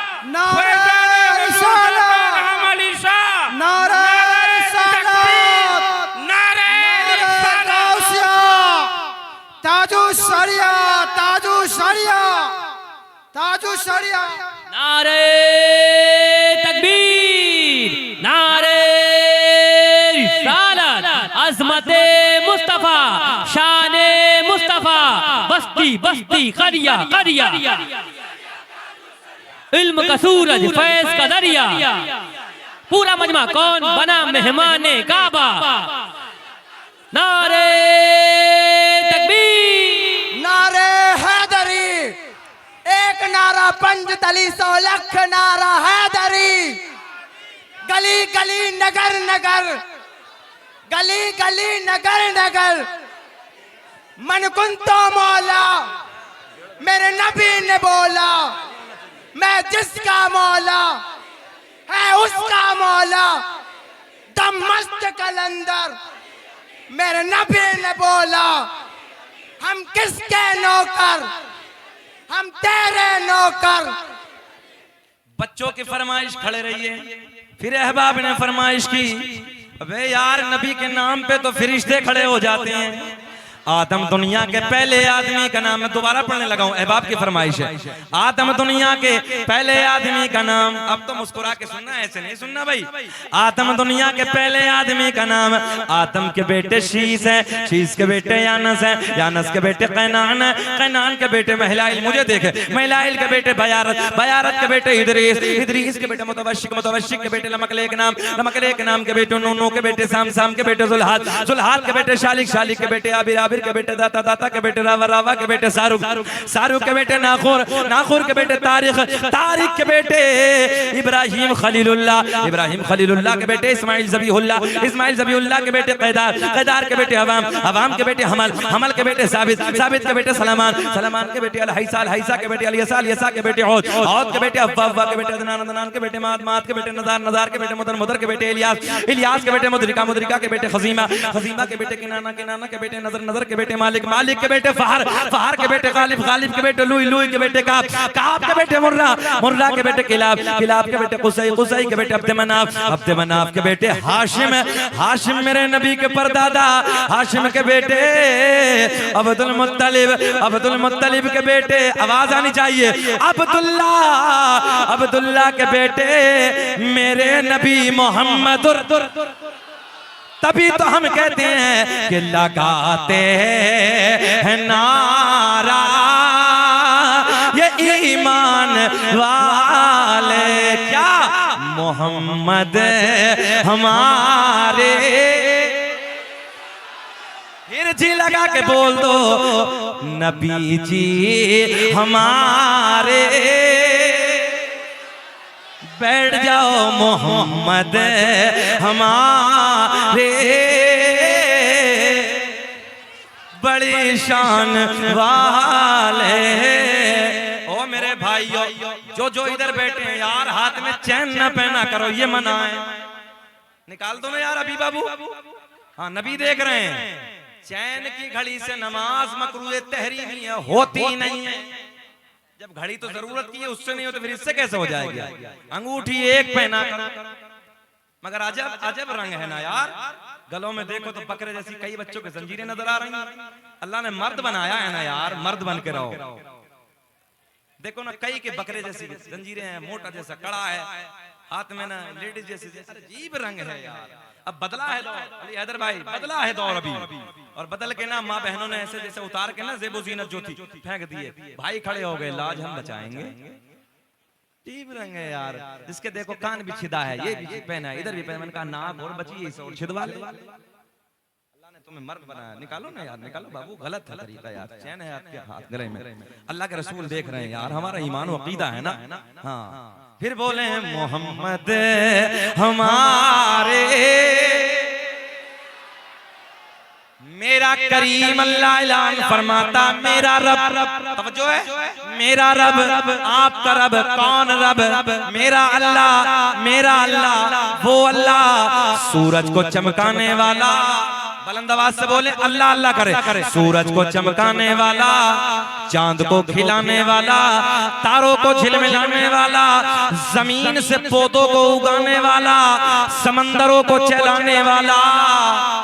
फैजाने हुजूर दाता रहमत शाह, नारा ताजु शरिया, ताजु शरिया, ताजु शरिया। नारे तकबीर, नारे रिसालत, अज़मते मुस्तफा, शाने मुस्तफा, बस्ती बस्ती करिया करिया, इल्म का सूरज फैज का दरिया। पूरा मजमा कौन बना मेहमाने काबा? नारे तकबीर, नारे हैदरी, एक नारा पंजतली 100 लख नारा हैदरी। गली गली नगर नगर, गली गली नगर नगर, मन कुंतो मौला, मेरे नबी ने बोला, मैं जिसका मौला है उसका मौला। दम मस्त कलंदर, मेरे नबी ने बोला, हम किसके नौकर, हम तेरे नौकर। बच्चों की फरमाइश खड़े रहिए। फिर अहबाब ने फरमाइश की, अबे यार नबी के नाम पे तो फरिश्ते खड़े हो जाते हैं, आदम दुनिया के पहले आदमी का नाम, मैं दोबारा पढ़ने लगा हूं, अहबाब की फरमाइश है। आदम दुनिया के पहले आदमी का नाम, अब तो मुस्कुरा के सुनना, ऐसे नहीं सुनना भाई। आदम दुनिया के पहले आदमी का नाम, आदम के बेटे शीस है, शीस के बेटे यानस है, यानस के बेटे कैनान है, कैनान के बेटे महलाइल, मुझे देखे महलाइल के बेटे बयारत, बयारत के बेटे इदरीस, इदरीस के बेटे मुतवशिक, मुतवशिक के बेटे लमकलेक नाम, लमकलेक नाम के बेटे नूनू के बेटे साम, साम के बेटे जुल्हाद, जुल्हाद के बेटे शालिक, शालिक के बेटे आबिर, आबिर के बेटे दाता, दाता के बेटे रावा, रावा के बेटे सारुक, सारुक के बेटे नाखुर, नाखुर के बेटे तारिक, तारिक के बेटे इब्राहिम खलीलुल्लाह, इब्राहिम खलीलुल्लाह के बेटे इस्माइल ज़बीहुल्लाह, इस्माइल ज़बीहुल्लाह के बेटे कैदार, कैदार के बेटे हवाम, हवाम के बेटे हमल, हमल के बेटे साबित, साबित के बेटे सलमान, सलमान के बेटे अल-हैसा, अल-हैसा के बेटे अल-यसा, अल-यसा के बेटे औद, औद के बेटे अव्वा, अव्वा के बेटे अदनान, अदनान के बेटे माद, माद के बेटे नज़ार, नज़ार के बेटे मुदर, मुदर के बेटे इलियास, इलियास के बेटे मुदरिका, मुदरिका के बेटे खज़ीमा, खज़ीमा के बेटे किनाना, किनाना के बेटे नज़र, नज़र के बेटे मालिक, मालिक के बेटे फहर, फहर के बेटे गालिब, गालिब के बेटे लुई, लुई के बेटे काब, काब के बेटे मुर्रा, मुर्रा के बेटे किलाब, किलाब के बेटे कुसै, कुसै के बेटे अब्द मनाफ, अब्द मनाफ के बेटे हाशिम, हाशिम मेरे नबी के परदादा, हाशिम के बेटे अब्दुल मुत्तलिब, अब्दुल मुत्तलिब के बेटे, आवाज आनी चाहिए, अब्दुल्ला, अब्दुल्ला के बेटे मेरे नबी मोहम्मद, तभी तो हम कहते हैं कि लगाते हैं नारा ये ईमान वाले, क्या मोहम्मद हमारे, फिर जी लगा के बोल दो नबी जी हमारे, बैठ जाओ मोहम्मद हमारे, बड़ी शान वाले। ओ मेरे भाइयों, जो इधर बैठे हैं यार, हाथ में चैन न पहना करो, ये मना है, निकाल दो ना यार अभी बाबू। हाँ नबी देख रहे हैं, चैन की घड़ी से नमाज मकरूह तहरीमी है, होती नहीं है। जब घड़ी तो जरूरत की है, उससे नहीं हो तो फिर इससे कैसे हो जाएगी। अंगूठी एक पहना करो, मगर अजब अजब रंग है ना यार, गलों में देखो तो बकरे जैसी कई बच्चों के जंजीरें नजर आ रही हैं। अल्लाह ने मर्द बनाया है ना यार, मर्द बन के रहो। देखो ना कई के बकरे जैसी जंजीरें हैं, मोटा जैसा कड़ा है, हाथ में ना लेडीज जैसी, अजीब रंग है यार। अब बदला है दौर, अली हैदर भाई, बदला है दौर अभी, और बदल के ना माँ बहनों ने ऐसे जैसे उतार के ना ज़ेबो ज़ीनत जो थी फेंक दिए, भाई खड़े हो गए, लाज हम बचाएंगे। अजीब रंग है यार, जिसके देखो कान भी छिदा है, ये भी पहना है, इधर भी पहना, मैंने कहा नाक और बची है और छिदवा ले। अल्लाह ने तुम्हें मर्द बनाया, निकालो ना यार, निकालो बाबू, गलत है तरीका यार, चैन है आपके हाथ गले में, अल्लाह के रसूल देख रहे हैं यार, हमारा ईमान व अकीदा है ना। हाँ फिर बोले मोहम्मद हमारे, मेरा करीम अल्लाह ऐलान फरमाता, मेरा रब, तवज्जो है, मेरा रब, आपका रब, कौन रब, मेरा अल्लाह, मेरा अल्लाह, वो अल्लाह सूरज को चमकाने वाला, बुलंद आवाज से बोले अल्लाह अल्लाह करे, सूरज को चमकाने वाला, चांद को खिलाने वाला, तारों को झिलमिलाने वाला, जमीन से पौधों को उगाने वाला, समंदरों को चलाने वाला,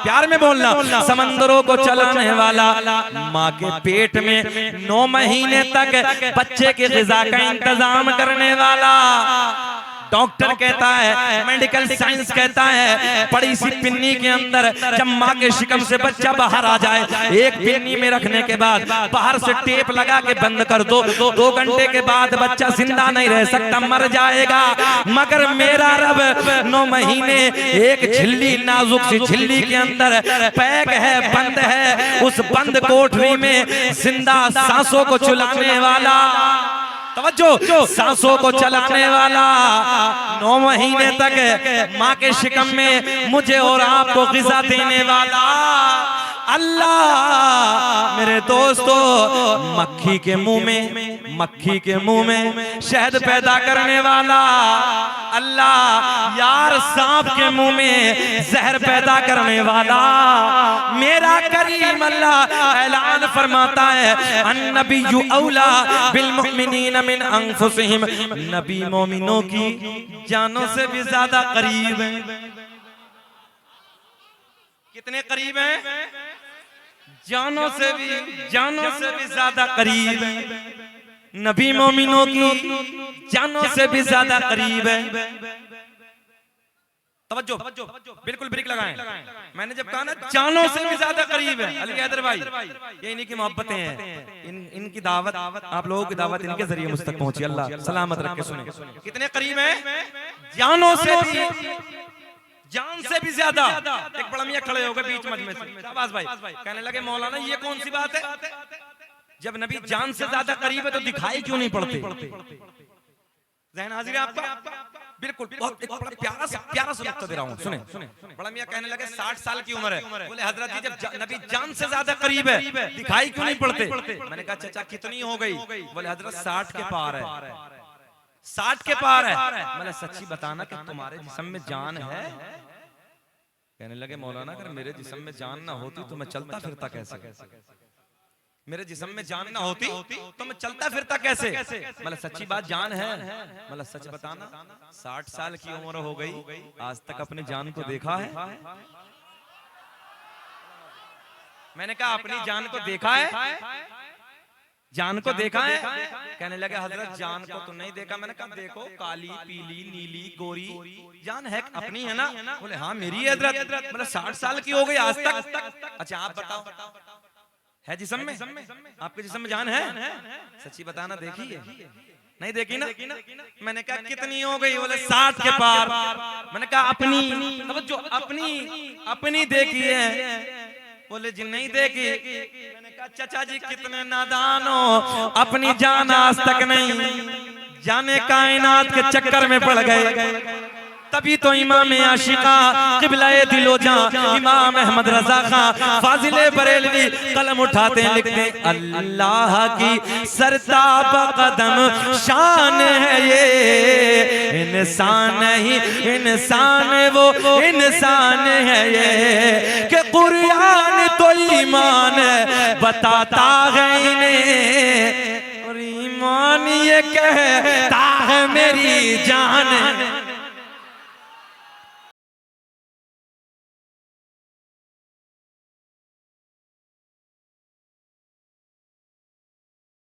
प्यार में बोलना, समंदरों को चलाने वाला, माँ के पेट में 9 महीने तक बच्चे की ग़िज़ा का इंतजाम करने वाला, डॉक्टर कहता है, मेडिकल साइंस कहता है, बड़ी सी पिन्नी के अंदर जब माँ के शिकम से बच्चा बाहर आ जाए, एक पिन्नी में रखने के बाद बाहर से टेप लगा के बंद कर दो, 2 घंटे के बाद बच्चा जिंदा नहीं रह सकता, मर जाएगा। मगर मेरा रब 9 महीने एक झिल्ली, नाजुक सी झिल्ली के अंदर पैक है, बंद है, उस बंद कोठरी में जिंदा सांसों को चलाने वाला, तवज्जो, सांसों को चलाने वाला, 9 महीने तक माँ के शिकम में मुझे और आपको ग़िज़ा देने वाला अल्लाह। मेरे दोस्तों, मक्खी के मुंह में, मक्खी के मुंह में शहद पैदा करने वाला अल्लाह, यार सांप के मुंह में जहर पैदा करने वाला मेरा करीम अल्लाह ऐलान फरमाता है, अन्नबिय्यु औला बिल मुमिनीन मिन अनफुसिहिम, नबी मोमिनों की जानों से भी ज्यादा करीब है। कितने करीब हैं? जानों से भी ज्यादा करीब है, नबी मोमिनों की जानों से भी ज्यादा करीब है। तवज्जो, बिल्कुल ब्रेक लगाएं। मैंने जब कहा ना जानों से भी ज्यादा करीब है, अली हैदर भाई, ये इन्हीं की मोहब्बतें हैं। इनकी दावत, आप लोगों की दावत इनके जरिए मुझ तक पहुंची। अल्लाह सलामत रखे। सुने कितने करीब है, जानों से भी, जान से भी ज्यादा। एक बड़ा मियां खड़े हो गए बीच मजमे से, शाबाश भाई, कहने लगे मौलाना ये कौन सी बात है, जब नबी जान से ज्यादा करीब है तो दिखाई क्यों नहीं पड़ते? ज़हन हाजिर है आपका? बिल्कुल, बहुत एक बड़ा प्यारा सा नुक्ता दे रहा हूँ। सुने, बड़ा मियां कहने लगे 60 साल की उम्र है, बोले हजरत जी जब नबी जान से ज्यादा करीब है दिखाई क्यों नहीं पड़ते? मैंने कहा चाचा कितनी हो गई? बोले हजरत 60 के पार है, 60 के पार है। मैंने सच्ची बताना कि तुम्हारे जिस्म में जान है? कहने लगे मौलाना अगर मेरे जिस्म में जान ना होती तो मैं चलता फिरता कैसे? मेरे जिस्म में जान ना होती तो मैं चलता फिरता कैसे? मतलब सच्ची बात जान है? मतलब सच बताना 60 साल की उम्र हो गई, आज तक अपनी जान को देखा है? मैंने कहा अपनी जान को देखा है? जान को देखा है? कहने लगे हजरत जान को तो नहीं देखा। मैंने कहा देखो काली पीली नीली गोरी जान है, अपनी है ना? बोले हाँ मेरी है हजरत। मतलब 60 साल की हो गई आज तक। अच्छा आप बताओ है जिस्म में? आपके जिस्म में जान है? सच्ची बताना देखी है? नहीं देखी ना? मैंने कहा कितनी हो गई? बोले 60 के पार। मैंने कहा अपनी, जो अपनी देखी है? बोले जी नहीं देखी। मैंने कहा चाचा जी कितने नादान हो, अपनी जान आज तक नहीं जाने कायनात के चक्कर में पड़ गए। तभी तो इमाम आशिका क़िबला-ए दिलो जां इमाम अहमद रज़ा खां फाजिले बरेलवी कलम उठाते हैं, लिखते हैं अल्लाह की सरताब कदम शान है ये, इंसान ही इंसान वो इंसान है ये, कि कुरान तो ईमान बताता है इन्हें, और ईमान ये कहता है मेरी जान।